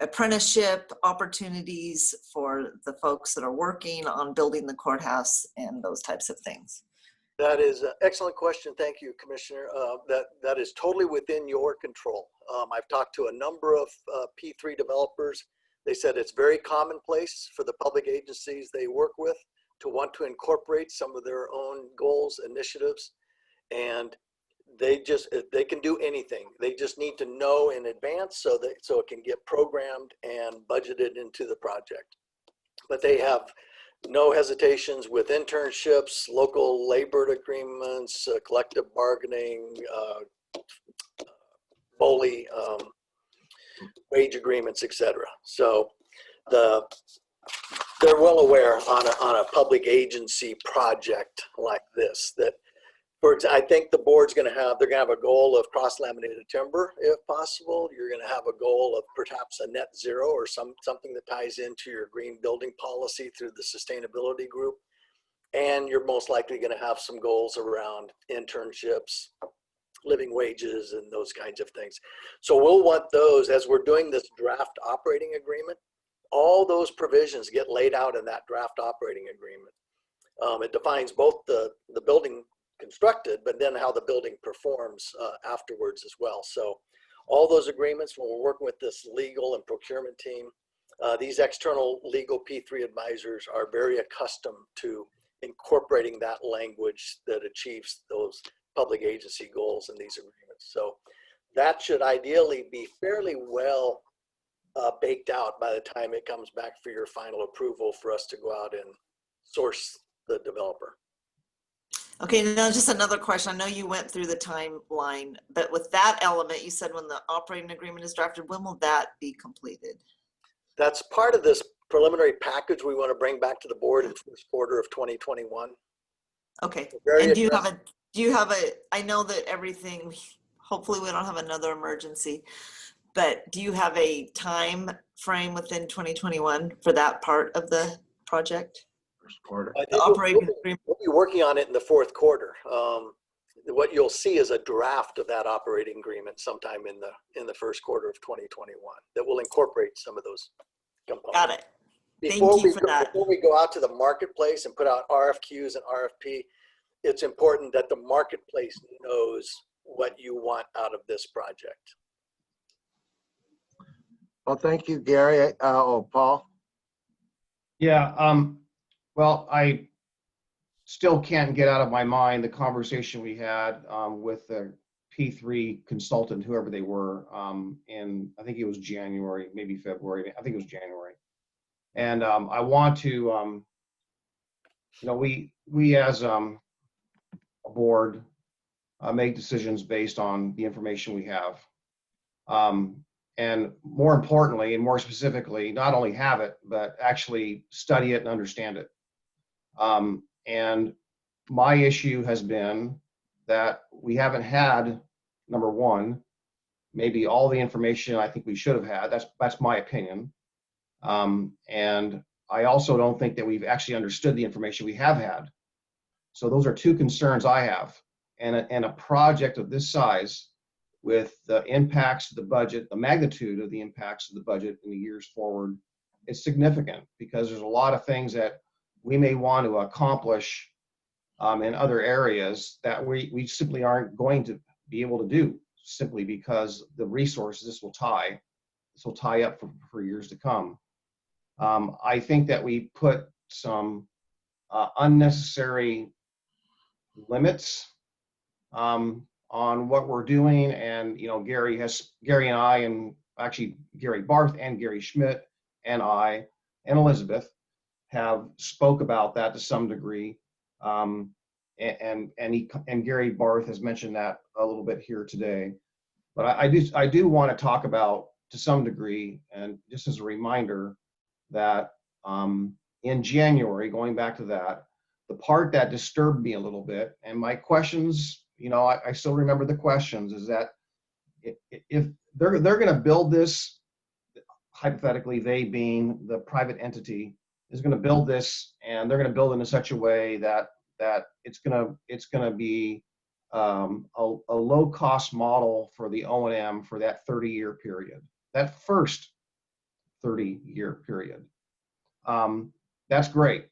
apprenticeship opportunities for the folks that are working on building the courthouse and those types of things. That is an excellent question. Thank you, Commissioner. That is totally within your control. I've talked to a number of P3 developers. They said it's very commonplace for the public agencies they work with to want to incorporate some of their own goals, initiatives, and they can do anything. They just need to know in advance so it can get programmed and budgeted into the project. But they have no hesitations with internships, local labor agreements, collective bargaining, BOLI, wage agreements, etc. So they're well aware on a public agency project like this that I think the board's they're gonna have a goal of cross-laminated timber if possible. You're gonna have a goal of perhaps a net zero or something that ties into your green building policy through the sustainability group. And you're most likely gonna have some goals around internships, living wages, and those kinds of things. So we'll want those as we're doing this draft operating agreement. All those provisions get laid out in that draft operating agreement. It defines both the building constructed, but then how the building performs afterwards as well. So all those agreements, when we're working with this legal and procurement team, these external legal P3 advisors are very accustomed to incorporating that language that achieves those public agency goals in these agreements. So that should ideally be fairly well baked out by the time it comes back for your final approval for us to go out and source the developer. Okay, now just another question. I know you went through the timeline, but with that element, you said when the operating agreement is drafted, when will that be completed? That's part of this preliminary package we want to bring back to the board in first quarter of 2021. Okay, Very and do you have a, I know that everything, hopefully we don't have another emergency, but do you have a time frame within 2021 for that part of the project? First quarter. I The think operating agreement. we'll be working on it in the fourth quarter. What you'll see is a draft of that operating agreement sometime in the first quarter of 2021 that will incorporate some of those components. Got it. Before Thank you for that. Before we go out to the marketplace and put out RFQs and RFP, it's important that the marketplace knows what you want out of this project. Well, thank you, Gary. Paul? Yeah, well, I still can't get out of my mind the conversation we had with the P3 consultant, whoever they were, in, I think it was January, maybe February, I think it was January. And I want to, you know, we as a board make decisions based on the information we have. And more importantly, and more specifically, not only have it, but actually study it and understand it. And my issue has been that we haven't had, number one, maybe all the information I think we should have had. That's my opinion. And I also don't think that we've actually understood the information we have had. So those are two concerns I have. And a project of this size, with the impacts of the budget, the magnitude of the impacts of the budget in the years forward, it's significant because there's a lot of things that we may want to accomplish in other areas that we simply aren't going to be able to do, simply because the resources this will tie up for years to come. I think that we put some unnecessary limits on what we're doing, and you know, Gary and I, and actually Gary Barth and Gary Schmidt and I and Elizabeth have spoke about that to some degree, and Gary Barth has mentioned that a little bit here today. But I do want to talk about, to some degree, and just as a reminder, that in January, going back to that, the part that disturbed me a little bit, and my questions, you know, I still remember the questions, is that if they're going to build this, hypothetically, they being the private entity, is going to build this, and they're going to build it in such a way that it's going to be a low-cost model for the O&M for that 30-year period, that first 30-year period. That's great.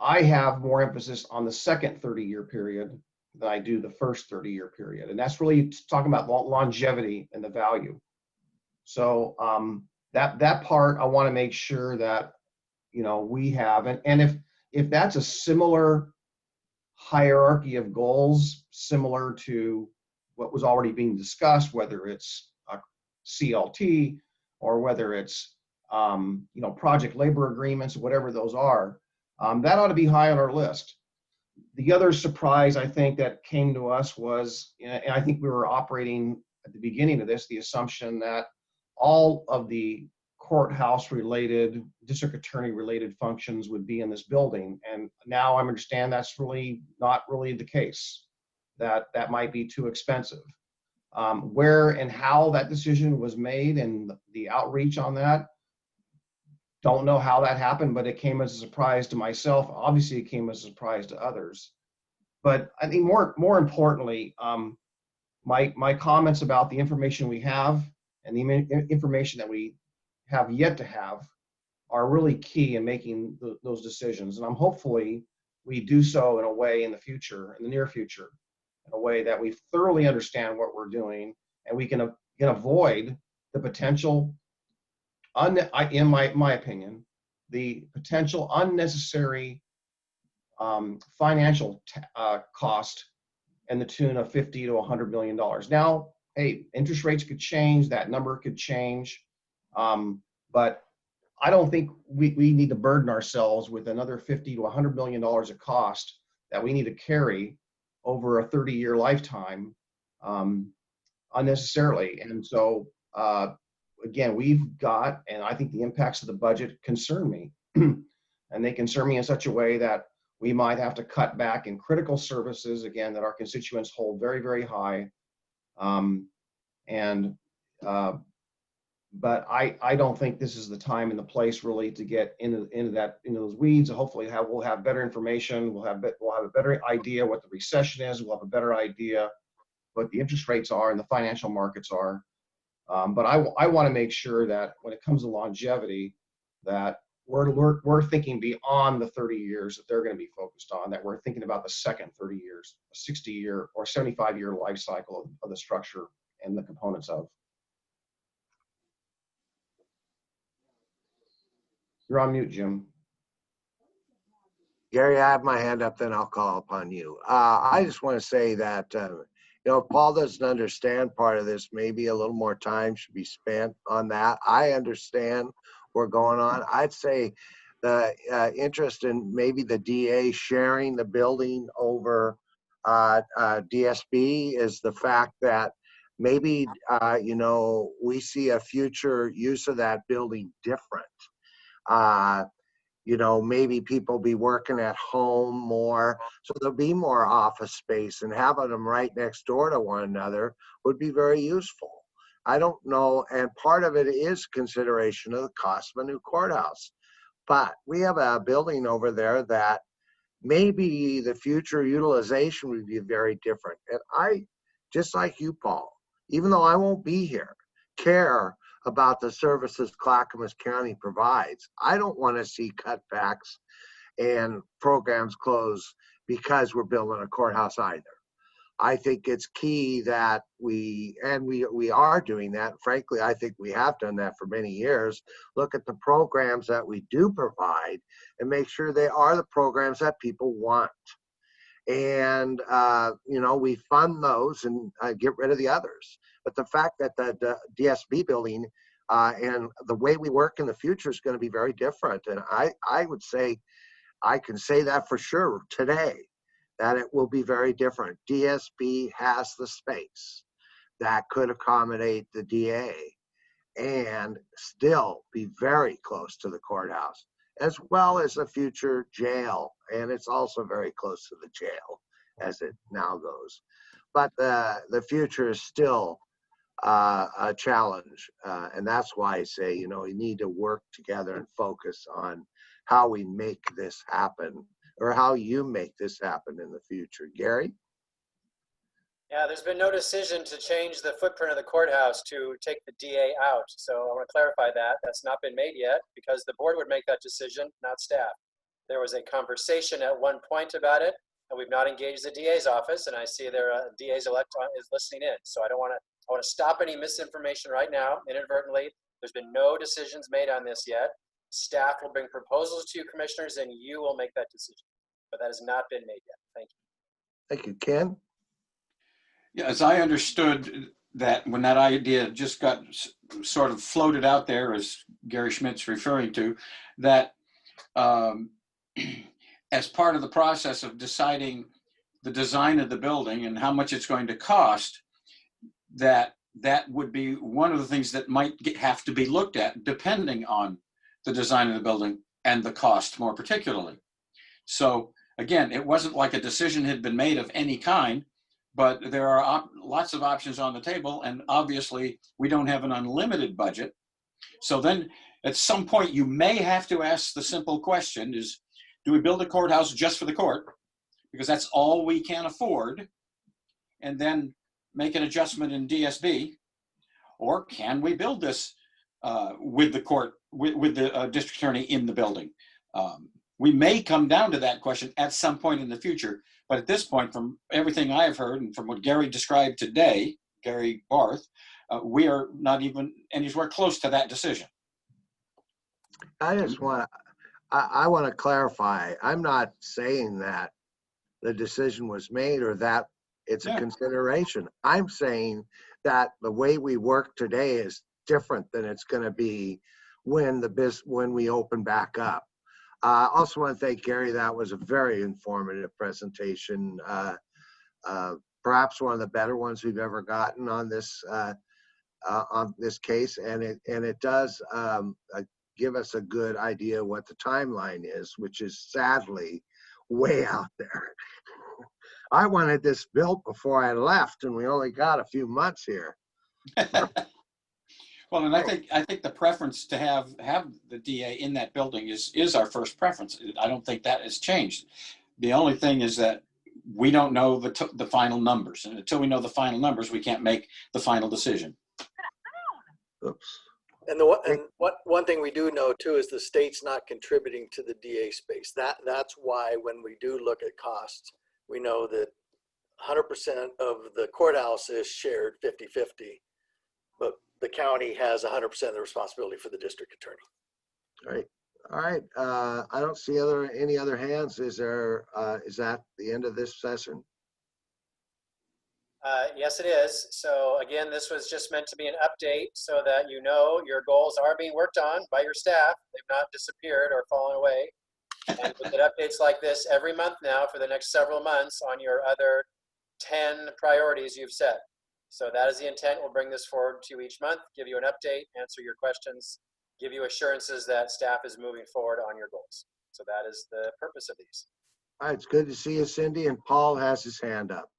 I have more emphasis on the second 30-year period than I do the first 30-year period. And that's really talking about longevity and the value. So that part, I want to make sure that, you know, we have, and if that's a similar hierarchy of goals, similar to what was already being discussed, whether it's a CLT or whether it's, you know, project labor agreements, whatever those are, that ought to be high on our list. The other surprise I think that came to us was, and I think we were operating at the beginning of this, the assumption that all of the courthouse related, district attorney related functions would be in this building. And now I understand that's really not really the case. that might be too expensive. Where and how that decision was made and the outreach on that, don't know how that happened, but it came as a surprise to myself. Obviously, it came as a surprise to others. But I think more importantly, my comments about the information we have and the information that we have yet to have are really key in making those decisions. And hopefully we do so in a way in the future, in the near future, in a way that we thoroughly understand what we're doing and we can avoid the potential, in my opinion, the potential unnecessary financial cost in the tune of $50 to $100 million. Now, hey, interest rates could change, that number could change, but I don't think we need to burden ourselves with another $50 to $100 million of cost that we need to carry over a 30-year lifetime unnecessarily. And so, again, we've got, and I think the impacts of the budget concern me, and they concern me in such a way that we might have to cut back in critical services, again, that our constituents hold very, very high. But I don't think this is the time and the place really to get into those weeds. Hopefully we'll have better information. We'll have a better idea what the recession is. We'll have a better idea what the interest rates are and the financial markets are. But I want to make sure that when it comes to longevity, that we're thinking beyond the 30 years that they're going to be focused on, that we're thinking about the second 30 years, a 60-year or 75-year life cycle of the structure and the components of. You're on mute, Jim. Gary, I have my hand up, then I'll call upon you. I just want to say that, if Paul doesn't understand part of this, maybe a little more time should be spent on that. I understand what's going on. I'd say the interest in maybe the DA sharing the building over DSB is the fact that maybe, we see a future use of that building different. Maybe people be working at home more, so there'll be more office space, and having them right next door to one another would be very useful. I don't know, and part of it is consideration of the cost of a new courthouse. But we have a building over there that maybe the future utilization would be very different. And I, just like you, Paul, even though I won't be here, care about the services Clackamas County provides. I don't want to see cutbacks and programs close because we're building a courthouse either. I think it's key that we are doing that. Frankly, I think we have done that for many years. Look at the programs that we do provide and make sure they are the programs that people want. And, we fund those and get rid of the others. But the fact that the DSB building and the way we work in the future is going to be very different. And I would say, I can say that for sure today, that it will be very different. DSB has the space that could accommodate the DA and still be very close to the courthouse, as well as the future jail. And it's also very close to the jail as it now goes. But the future is still a challenge. And that's why I say, we need to work together and focus on how we make this happen, or how you make this happen in the future. Gary? Yeah, there's been no decision to change the footprint of the courthouse to take the DA out. So I want to clarify that. That's not been made yet, because the board would make that decision, not staff. There was a conversation at one point about it, and we've not engaged the DA's office, and I see their DA's elect is listening in. So I want to stop any misinformation right now, inadvertently. There's been no decisions made on this yet. Staff will bring proposals to you, commissioners, and you will make that decision. But that has not been made yet. Thank you. Thank you. Ken? Yeah, as I understood that when that idea just got sort of floated out there, as Gary Schmidt's referring to, that as part of the process of deciding the design of the building and how much it's going to cost, that would be one of the things that might have to be looked at depending on the design of the building and the cost more particularly. So again, it wasn't like a decision had been made of any kind, but there are lots of options on the table, and obviously we don't have an unlimited budget. So then at some point you may have to ask the simple question is, do we build a courthouse just for the court? Because that's all we can afford, and then make an adjustment in DSB? Or can we build this with the court, with the district attorney in the building? We may come down to that question at some point in the future, but at this point, from everything I've heard and from what Gary described today, Gary Barth, we are not even anywhere close to that decision. I just want to clarify. I'm not saying that the decision was made or that it's a consideration. I'm saying that the way we work today is different than it's going to be when we open back up. I also want to thank Gary. That was a very informative presentation. Perhaps one of the better ones we've ever gotten on this case, and it does give us a good idea what the timeline is, which is sadly way out there. I wanted this built before I left, and we only got a few months here. Well, and I think the preference to have the DA in that building is our first preference. I don't think that has changed. The only thing is that we don't know the final numbers, and until we know the final numbers, we can't make the final decision. Oops. And one thing we do know too is the state's not contributing to the DA space. That's why when we do look at costs, we know that 100% of the courthouse is shared 50-50, but the county has 100% of the responsibility for the district attorney. All right. I don't see any other hands. Is that the end of this session? Yes, it is. So again, this was just meant to be an update so that you know your goals are being worked on by your staff. They've not disappeared or fallen away. And we'll get updates like this every month now for the next several months on your other 10 priorities you've set. So that is the intent. We'll bring this forward to you each month, give you an update, answer your questions, give you assurances that staff is moving forward on your goals. So that is the purpose of these. All right, it's good to see you, Cindy, and Paul has his hand up.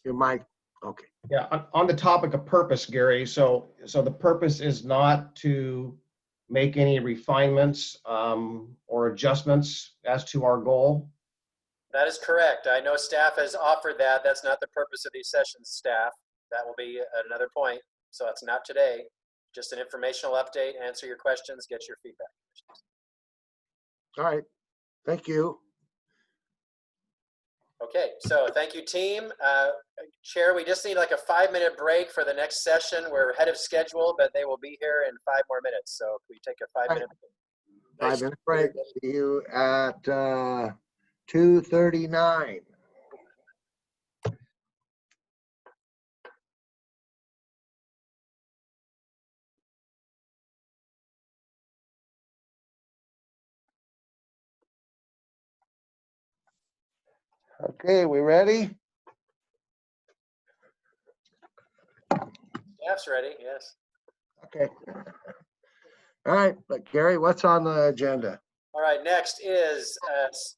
Your mic, okay. Yeah, on the topic of purpose, Gary, so the purpose is not to make any refinements or adjustments as to our goal? That is correct. I know staff has offered that. That's not the purpose of these sessions, staff. That will be at another point. So that's not today. Just an informational update, answer your questions, get your feedback. All right, thank you. Okay, so thank you, team. Chair, we just need like a 5-minute break for the next session. We're ahead of schedule, but they will be here in 5 more minutes. So can we take a 5-minute break? 5-minute break. See you at 2:39. Okay, we ready? Staff's ready, yes. Okay. All right, but Gary, what's on the agenda? All right, next is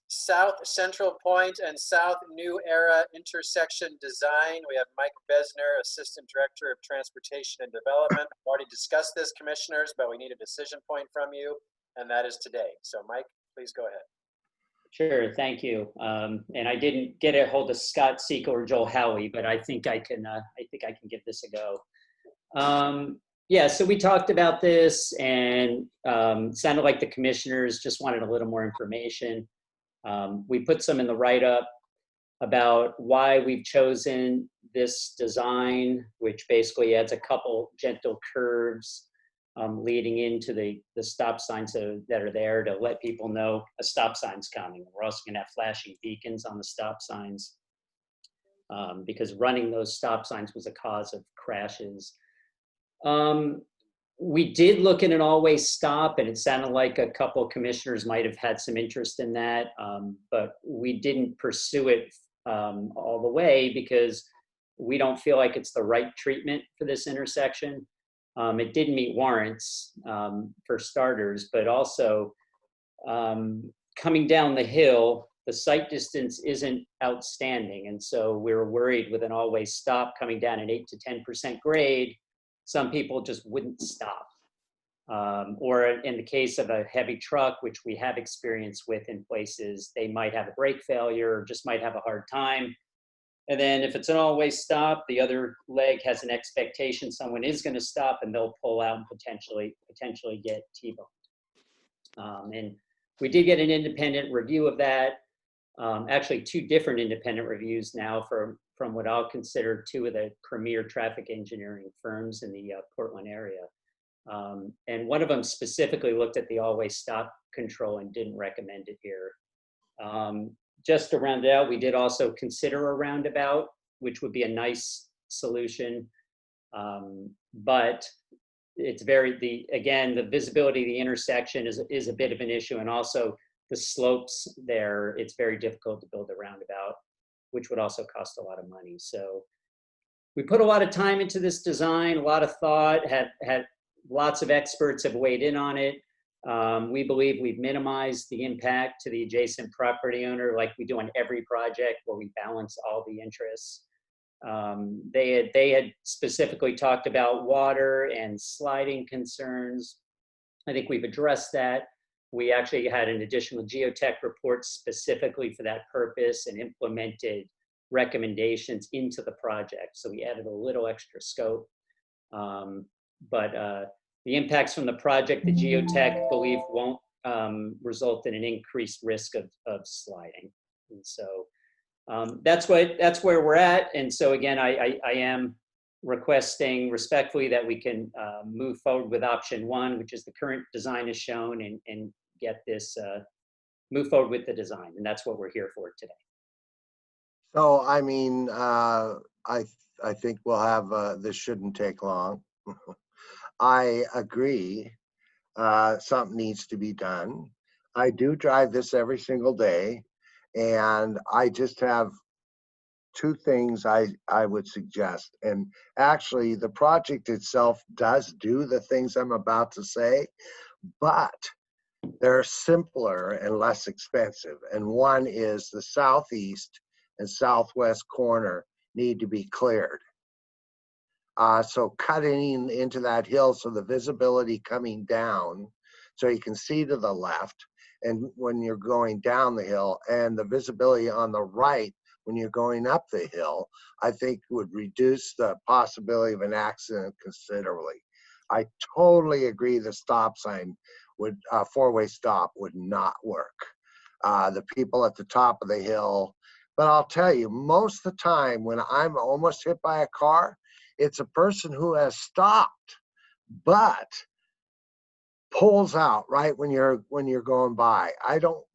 South Central Point and South New Era intersection design. We have Mike Besner, Assistant Director of Transportation and Development. We've already discussed this, commissioners, but we need a decision point from you, and that is today. So Mike, please go ahead. Sure, thank you. And I didn't get a hold of Scott Sekel or Joel Howie, but I think I can give this a go. Yeah, so we talked about this, and sounded like the commissioners just wanted a little more information. We put some in the write-up about why we've chosen this design, which basically adds a couple gentle curves leading into the stop signs that are there to let people know a stop sign's coming. We're also going to have flashing beacons on the stop signs because running those stop signs was a cause of crashes. We did look at an always stop, and it sounded like a couple of commissioners might have had some interest in that, but we didn't pursue it all the way because we don't feel like it's the right treatment for this intersection. It did meet warrants for starters, but also coming down the hill, the sight distance isn't outstanding. And so we're worried with an always stop coming down an 8 to 10% grade, some people just wouldn't stop. Or in the case of a heavy truck, which we have experience with in places, they might have a brake failure or just might have a hard time. And then if it's an always stop, the other leg has an expectation someone is going to stop and they'll pull out and potentially get T-boned. And we did get an independent review of that. Actually, 2 different independent reviews now from what I'll consider 2 of the premier traffic engineering firms in the Portland area. And one of them specifically looked at the always stop control and didn't recommend it here. Just to round it out, we did also consider a roundabout, which would be a nice solution. But it's again, the visibility of the intersection is a bit of an issue, and also the slopes there, it's very difficult to build a roundabout, which would also cost a lot of money. So we put a lot of time into this design, a lot of thought, had lots of experts have weighed in on it. We believe we've minimized the impact to the adjacent property owner like we do on every project where we balance all the interests. They had specifically talked about water and sliding concerns. I think we've addressed that. We actually had an additional geotech report specifically for that purpose and implemented recommendations into the project. So we added a little extra scope. But the impacts from the project, the geotech believe won't result in an increased risk of sliding. And so that's where we're at. And so again, I am requesting respectfully that we can move forward with option 1, which is the current design as shown, and get this, move forward with the design. And that's what we're here for today. So, I mean, I think we'll have, this shouldn't take long. I agree. Something needs to be done. I do drive this every single day, and I just have 2 things I would suggest. And actually, the project itself does do the things I'm about to say, but they're simpler and less expensive. And one is the southeast and southwest corner need to be cleared. So cutting into that hill, so the visibility coming down, so you can see to the left, and when you're going down the hill, and the visibility on the right when you're going up the hill, I think would reduce the possibility of an accident considerably. I totally agree the stop sign would, 4-way stop would not work. The people at the top of the hill, but I'll tell you, most of the time when I'm almost hit by a car, it's a person who has stopped, but pulls out right when you're going by.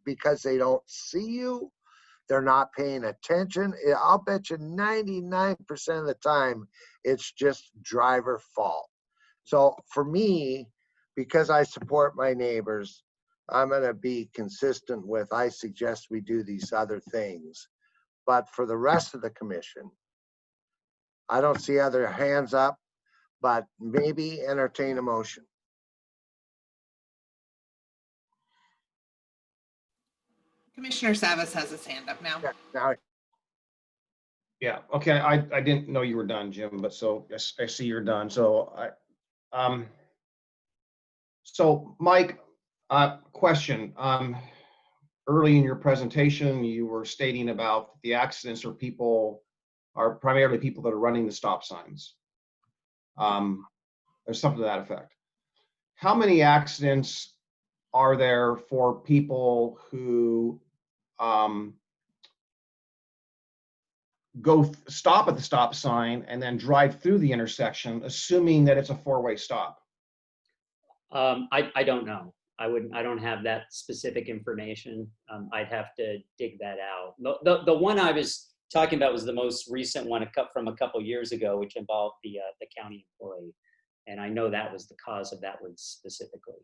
Because they don't see you, they're not paying attention. I'll bet you 99% of the time, it's just driver fault. So for me, because I support my neighbors, I'm gonna be consistent with, I suggest we do these other things. But for the rest of the commission, I don't see other hands up, but maybe entertain a motion. Commissioner Savas has his hand up now. Yeah, okay, I didn't know you were done, Jim, but so I see you're done. So so Mike, question. Early in your presentation, you were stating about the accidents are primarily people that are running the stop signs. There's something to that effect. How many accidents are there for people who stop at the stop sign and then drive through the intersection, assuming that it's a 4-way stop? I don't know. I don't have that specific information. I'd have to dig that out. The one I was talking about was the most recent one from a couple years ago, which involved the county employee. And I know that was the cause of that one specifically.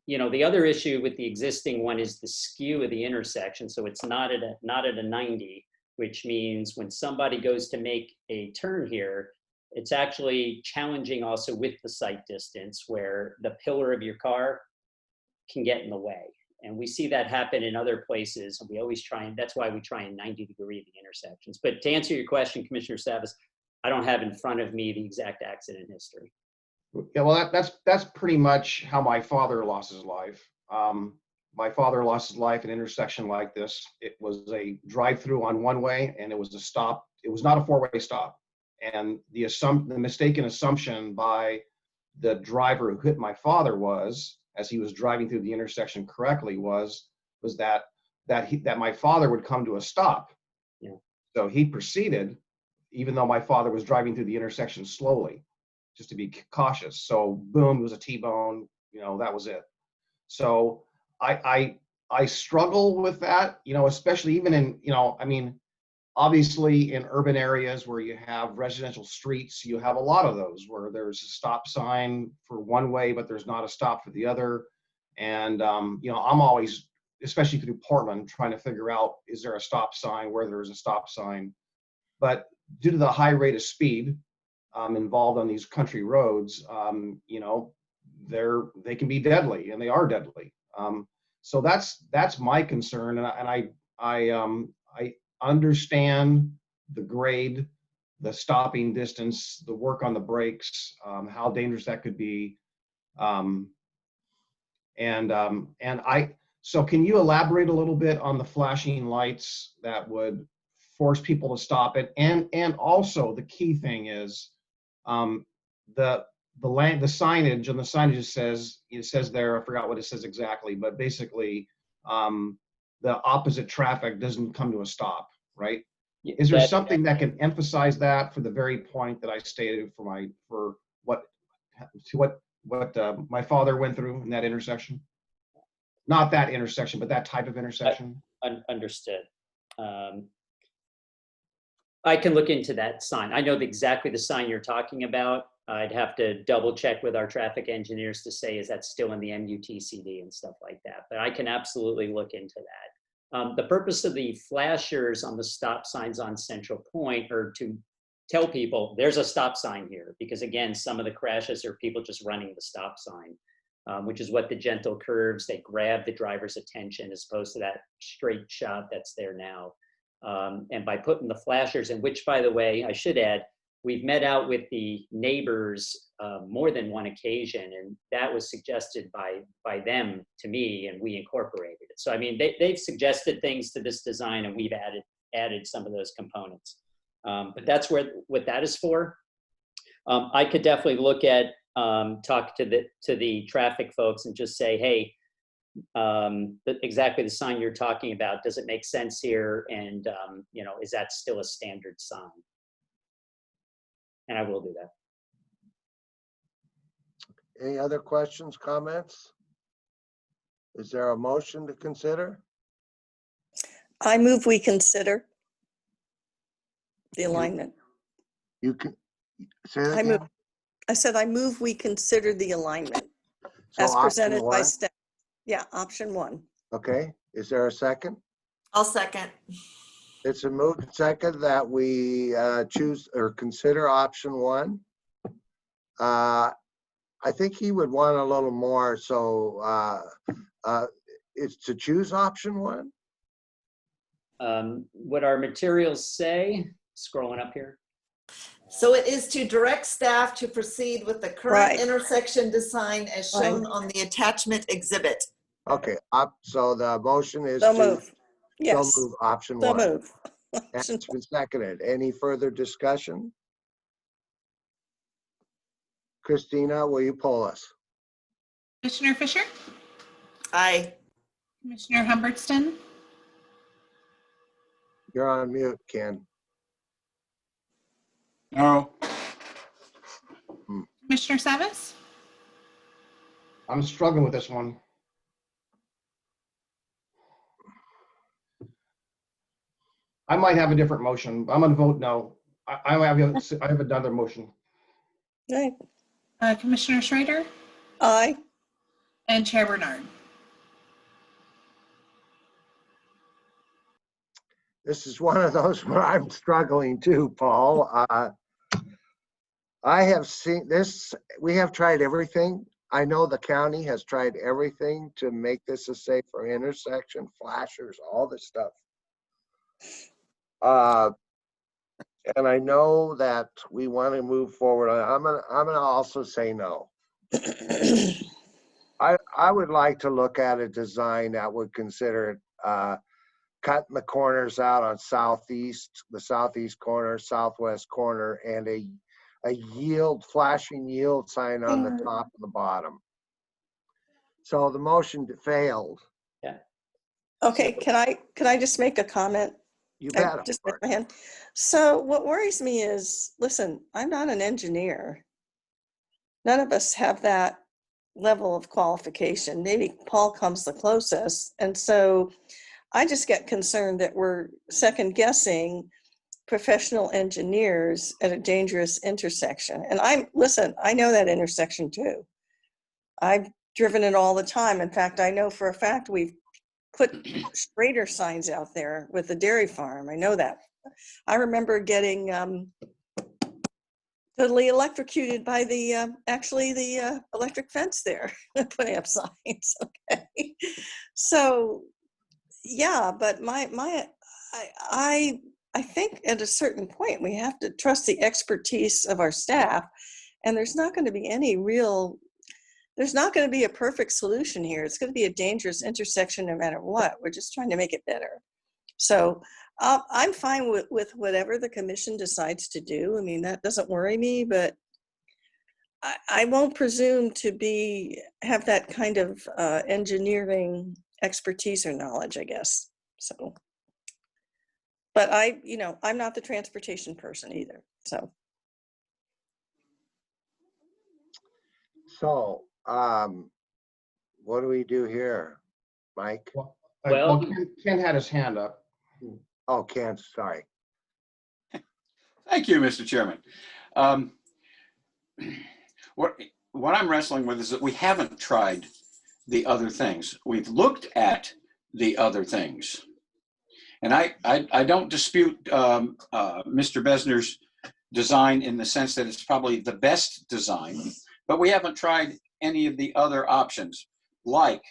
You know, the other issue with the existing one is the skew of the intersection. So it's not at a 90, which means when somebody goes to make a turn here, it's actually challenging also with the sight distance, where the pillar of your car can get in the way. And we see that happen in other places, and we always try, and that's why we try and 90-degree the intersections. But to answer your question, Commissioner Savas, I don't have in front of me the exact accident history. Yeah, well, that's pretty much how my father lost his life. My father lost his life at an intersection like this. It was a drive-through on one way, and it was a stop. It was not a four-way stop. And the mistaken assumption by the driver who hit my father was, as he was driving through the intersection correctly, was that my father would come to a stop. Yeah. So he proceeded, even though my father was driving through the intersection slowly, just to be cautious. So boom, it was a T-bone, that was it. So I struggle with that, especially even in, obviously in urban areas where you have residential streets, you have a lot of those where there's a stop sign for one way, but there's not a stop for the other. And, I'm always, especially through Portland, trying to figure out, is there a stop sign where there is a stop sign? But due to the high rate of speed involved on these country roads, they can be deadly, and they are deadly. So that's my concern, and I understand the grade, the stopping distance, the work on the brakes, how dangerous that could be, so can you elaborate a little bit on the flashing lights that would force people to stop it? And also the key thing is the signage, and the signage says there, I forgot what it says exactly, but basically the opposite traffic doesn't come to a stop, right? Is there something that can emphasize that for the very point that I stated for what my father went through in that intersection? Not that intersection, but that type of intersection. Understood. I can look into that sign. I know exactly the sign you're talking about. I'd have to double check with our traffic engineers to say, is that still in the MUTCD and stuff like that? But I can absolutely look into that. The purpose of the flashers on the stop signs on Central Point are to tell people there's a stop sign here, because again, some of the crashes are people just running the stop sign, which is what the gentle curves, they grab the driver's attention as opposed to that straight shot that's there now. And by putting the flashers in, which by the way, I should add, we've met out with the neighbors more than one occasion, and that was suggested by them to me, and we incorporated it. So I mean, they've suggested things to this design, and we've added some of those components. But that's what that is for. I could definitely look at talk to the traffic folks and just say, hey, exactly the sign you're talking about, does it make sense here? And is that still a standard sign? And I will do that. Any other questions, comments? Is there a motion to consider? I move we consider the alignment. You can say that again? I said I move we consider the alignment So as presented by option staff. Yeah, option one. one. Okay, is there a second? I'll second. It's a moved and second that we choose or consider option one. I think he would want a little more, so it's to choose option one? What our materials say, scrolling up here. So it is to direct staff to proceed with the current intersection design as shown on the attachment exhibit. Okay, so the motion is So to move. Yes. so move option So one. move. And it's been seconded. Any further discussion? Christina, will you poll us? Commissioner Fisher? Aye. Commissioner Humbertston? You're on mute, Ken. No. Commissioner Savas? I'm struggling with this one. I might have a different motion. I'm going to vote no. I have another motion. Right. Commissioner Schrader? Aye. And Chair Bernard? This is one of those where I'm struggling too, Paul. I have seen this. We have tried everything I know the county has tried everything to make this a safer intersection, flashers, all this stuff. And I know that we want to move forward. I'm gonna also say no. I would like to look at a design that would consider cutting the corners out on the southeast corner, southwest corner, and a flashing yield sign on the top and the bottom. So the motion failed. Yeah. Okay, can I just make a comment? You I bet. just raised my hand. So what worries me is, listen, I'm not an engineer. None of us have that level of qualification. Maybe Paul comes the closest. And so I just get concerned that we're second guessing professional engineers at a dangerous intersection. And listen, I know that intersection too. I've driven it all the time. In fact, I know for a fact we've put Schrader signs out there with the dairy farm. I know that. I remember getting totally electrocuted by the electric fence there, putting up signs. Okay, so yeah, but I think at a certain point we have to trust the expertise of our staff, and there's not going to be there's not going to be a perfect solution here. It's going to be a dangerous intersection no matter what. We're just trying to make it better. So I'm fine with whatever the commission decides to do. I mean, that doesn't worry me, but I won't presume to have that kind of engineering expertise or knowledge, I guess. So, but I'm not the transportation person either. So. So, what do we do here, Mike? Well, Ken had his hand up. Oh, Ken, sorry. Thank you, Mr. Chairman. What I'm wrestling with is that we haven't tried the other things. We've looked at the other things. And I don't dispute Mr. Besner's design in the sense that it's probably the best design, but we haven't tried any of the other options, like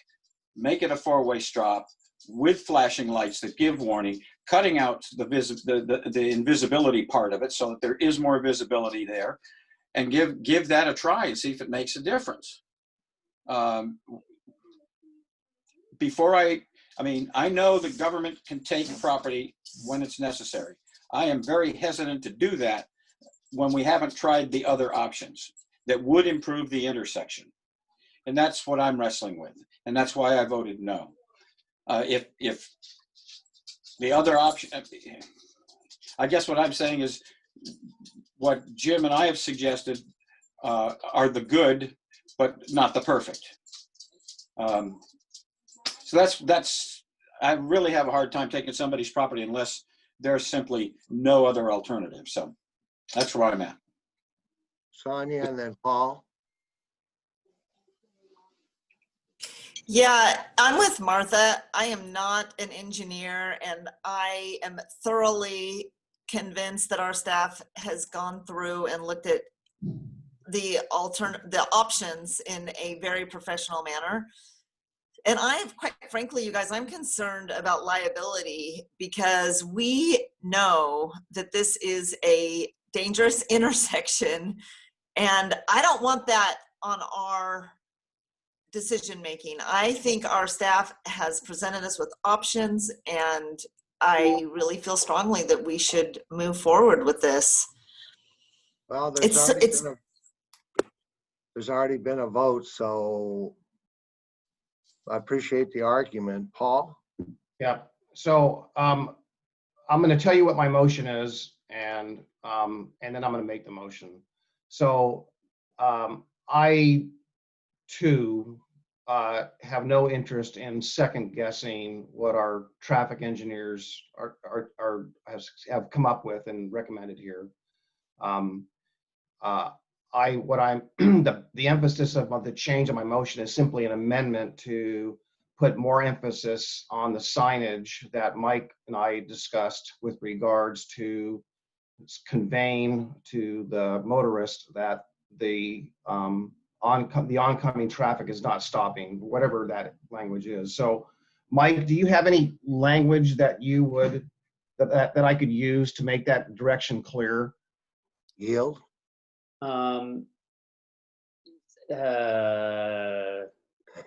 make it a four-way stop with flashing lights that give warning, cutting out the invisibility part of it so that there is more visibility there, and give that a try and see if it makes a difference. I know the government can take property when it's necessary. I am very hesitant to do that when we haven't tried the other options that would improve the intersection. And that's what I'm wrestling with. And that's why I voted no. If the other option, I guess what I'm saying is what Jim and I have suggested are the good, but not the perfect. So that's, I really have a hard time taking somebody's property unless there's simply no other alternative. So that's where I'm at. Sonia and then Paul. Yeah, I'm with Martha. I am not an engineer, and I am thoroughly convinced that our staff has gone through and looked at the options in a very professional manner. And quite frankly, you guys, I'm concerned about liability because we know that this is a dangerous intersection, and I don't want that on our decision making. I think our staff has presented us with options, and I really feel strongly that we should move forward with this. Well, there's already been a vote, so I appreciate the argument. Paul? Yeah, so I'm going to tell you what my motion is, and then I'm going to make the motion. So I too have no interest in second guessing what our traffic engineers have come up with and recommended here. The emphasis of the change of my motion is simply an amendment to put more emphasis on the signage that Mike and I discussed with regards to conveying to the motorist that the the oncoming traffic is not stopping, whatever that language is. So Mike, do you have any language that you would, that I could use to make that direction clear? Yield? Um,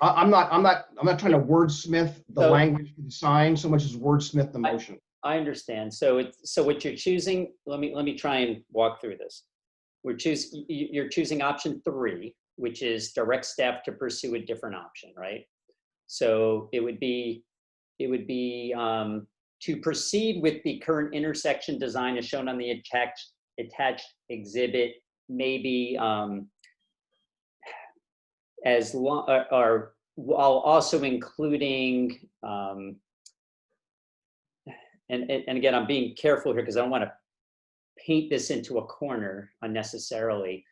I'm not trying to wordsmith the So- language for the sign so much as wordsmith the motion. I understand. So what you're choosing, let me try and walk through this. You're choosing option 3, which is direct staff to pursue a different option, right? So it would be to proceed with the current intersection design as shown on the attached exhibit, maybe as long or while also including and again, I'm being careful here because I don't want to paint this into a corner unnecessarily.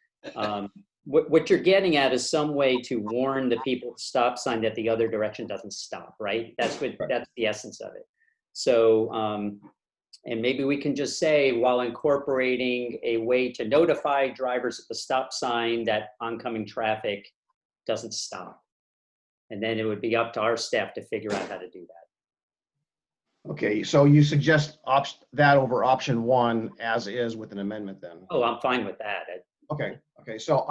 What you're getting at is some way to warn the people at the stop sign that the other direction doesn't stop, right? That's the essence of it. So, and maybe we can just say, while incorporating a way to notify drivers at the stop sign that oncoming traffic doesn't stop. And then it would be up to our staff to figure out how to do that. Okay, so you suggest that over option 1 as is with an amendment then? Oh, I'm fine with that. Okay, so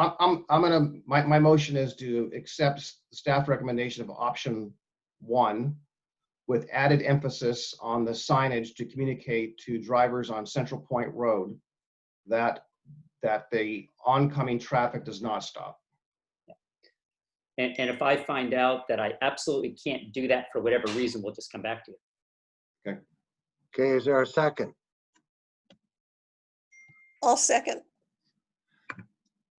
my motion is to accept the staff recommendation of option 1 with added emphasis on the signage to communicate to drivers on Central Point Road that the oncoming traffic does not stop. And if I find out that I absolutely can't do that for whatever reason, we'll just come back to you. Okay. Okay, is there a second? I'll second.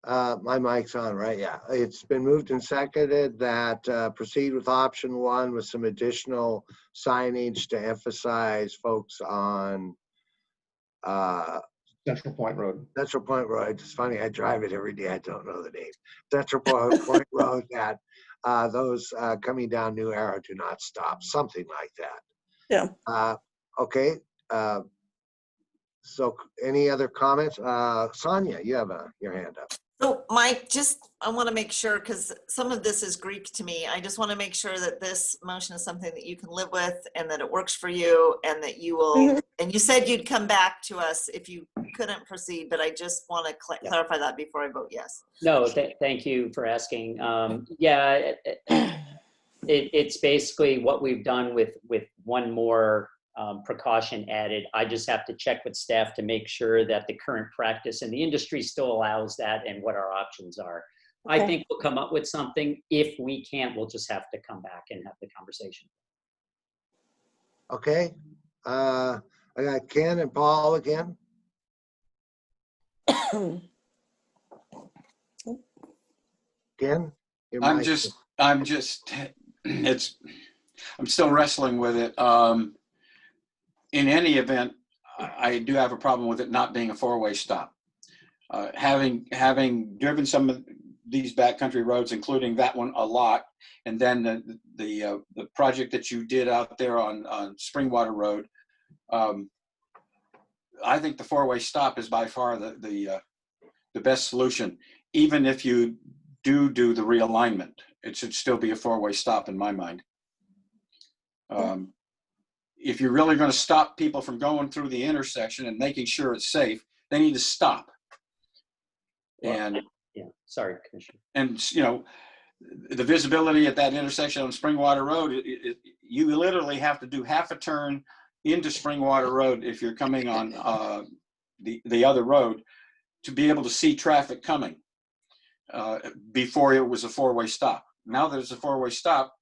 My mic's on, right? Yeah. It's been moved and seconded that proceed with option 1 with some additional signage to emphasize folks on Central Point Road. Central Point Road. It's funny, I drive it every day. I don't know the name. Central Point Road, that those coming down New Arrow do not stop, something like that. Yeah. Okay. So any other comments? Sonia, you have your hand up. So Mike, I want to make sure, because some of this is Greek to me. I just want to make sure that this motion is something that you can live with and that it works for you and that you will, and you said you'd come back to us if you couldn't proceed, but I just want to clarify that before I vote yes. No, thank you for asking. Yeah, it's basically what we've done with one more precaution added. I just have to check with staff to make sure that the current practice in the industry still allows that and what our options are. Okay. I think we'll come up with something. If we can't, we'll just have to come back and have the conversation. Okay. I got Ken and Paul again. Ken? I'm still wrestling with it. In any event, I do have a problem with it not being a 4-way stop. Having driven some of these backcountry roads, including that one a lot, and then the project that you did out there on Springwater Road, I think the 4-way stop is by far the best solution. Even if you do the realignment, it should still be a 4-way stop in my mind. If you're really going to stop people from going through the intersection and making sure it's safe, they need to stop. And yeah, sorry, Commissioner. And you know, the visibility at that intersection on Springwater Road, you literally have to do half a turn into Springwater Road if you're coming on the other road to be able to see traffic coming. Before it was a 4-way stop. Now there's a 4-way stop.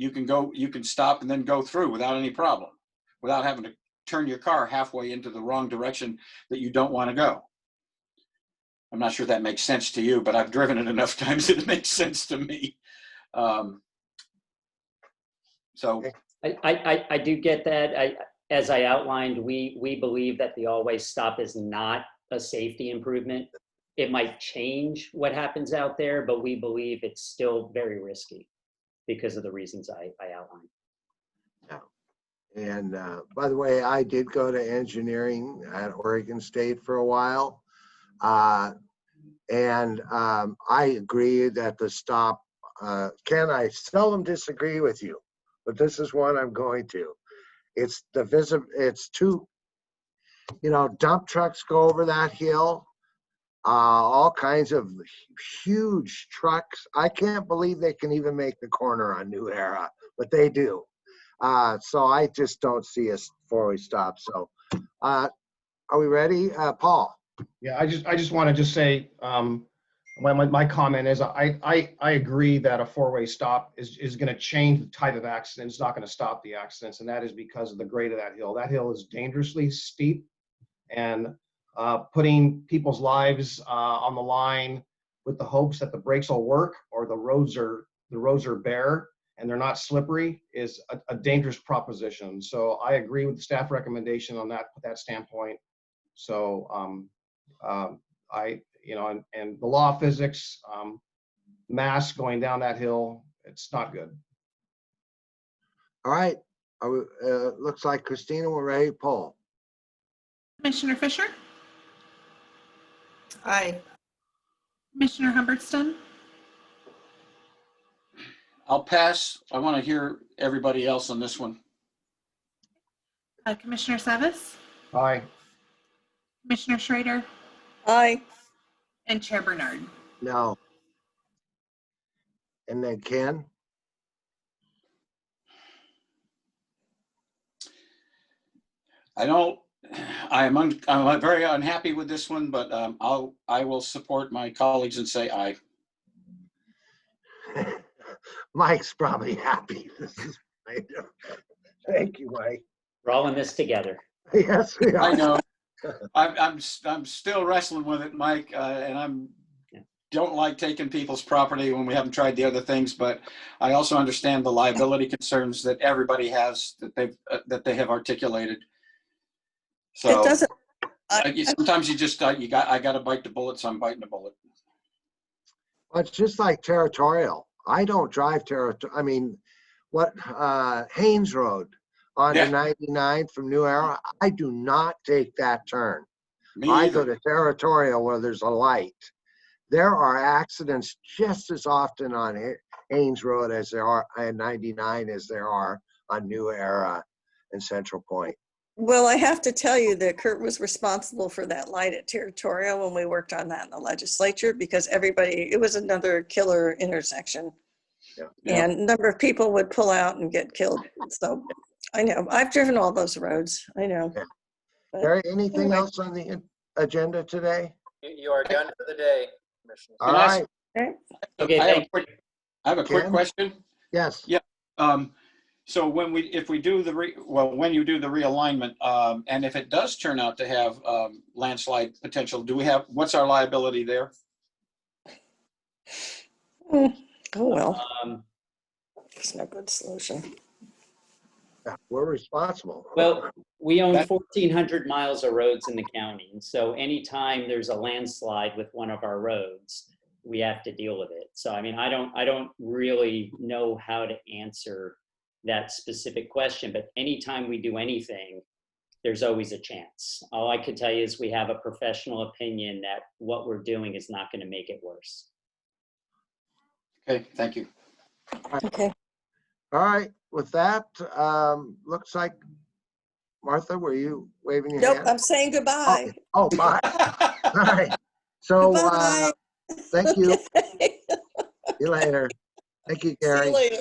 You can stop and then go through without any problem, without having to turn your car halfway into the wrong direction that you don't want to go. I'm not sure that makes sense to you, but I've driven it enough times that it makes sense to me. So I do get that. As I outlined, we believe that the always stop is not a safety improvement. It might change what happens out there, but we believe it's still very risky because of the reasons I outlined. Yeah. And by the way, I did go to engineering at Oregon State for a while. And I agree that the stop, Ken, I seldom disagree with you, but this is one I'm going to. It's it's too, dump trucks go over that hill. All kinds of huge trucks. I can't believe they can even make the corner on New Era, but they do. So I just don't see a four-way stop. So are we ready? Paul? Yeah, I just want to say, my comment is I agree that a four-way stop is going to change the type of accident. It's not going to stop the accidents, and that is because of the grade of that hill. That hill is dangerously steep, and putting people's lives on the line with the hopes that the brakes will work or the roads are bare and they're not slippery is a dangerous proposition. So I agree with the staff recommendation on that standpoint. So and the law of physics, mass going down that hill, it's not good. All right. Looks like Christina, we're ready. Paul? Commissioner Fisher? Aye. Commissioner Humberstone? I'll pass. I want to hear everybody else on this one. Commissioner Savas? Aye. Commissioner Schrader? Aye. And Chair Bernard? No. And then Ken? I'm very unhappy with this one, but I will support my colleagues and say aye. Mike's probably happy. Thank you, Mike. We're all in this together. Yes, we are. I know. I'm still wrestling with it, Mike, and don't like taking people's property when we haven't tried the other things. But I also understand the liability concerns that everybody has that they have articulated. So It doesn't. sometimes I got to bite the bullet, so I'm biting the bullet. Well, it's just like territorial. I don't drive territorial. I mean, Haynes Road on the 99 from New Era, I do not take that turn. I go to territorial where there's a light. There are accidents just as often on Haynes Road as there are on 99 as there are on New Era and Central Point. Well, I have to tell you that Kurt was responsible for that light at Territorial when we worked on that in the legislature, because it was another killer intersection. Yeah. And a number of people would pull out and get killed. So I know, I've driven all those roads. I know. Yeah. But Barry, anything anyway. else on the agenda today? You are done for the day, Commissioner. All right. Okay, thank you. I have a quick Ken? question. Yes. Yeah. So when you do the realignment, and if it does turn out to have landslide potential, what's our liability there? Oh, well. It's no good solution. Yeah, we're responsible. Well, we own 1,400 miles of roads in the county. And so anytime there's a landslide with one of our roads, we have to deal with it. So, I mean, I don't really know how to answer that specific question, but anytime we do anything, there's always a chance. All I could tell you is we have a professional opinion that what we're doing is not going to make it worse. Okay, thank you. Okay. All right. With that, looks like, Martha, were you waving your Nope, hand? I'm saying goodbye. Oh, bye. All right. So, Goodbye. thank you. Okay. See you later. Thank you, See Gary. you later.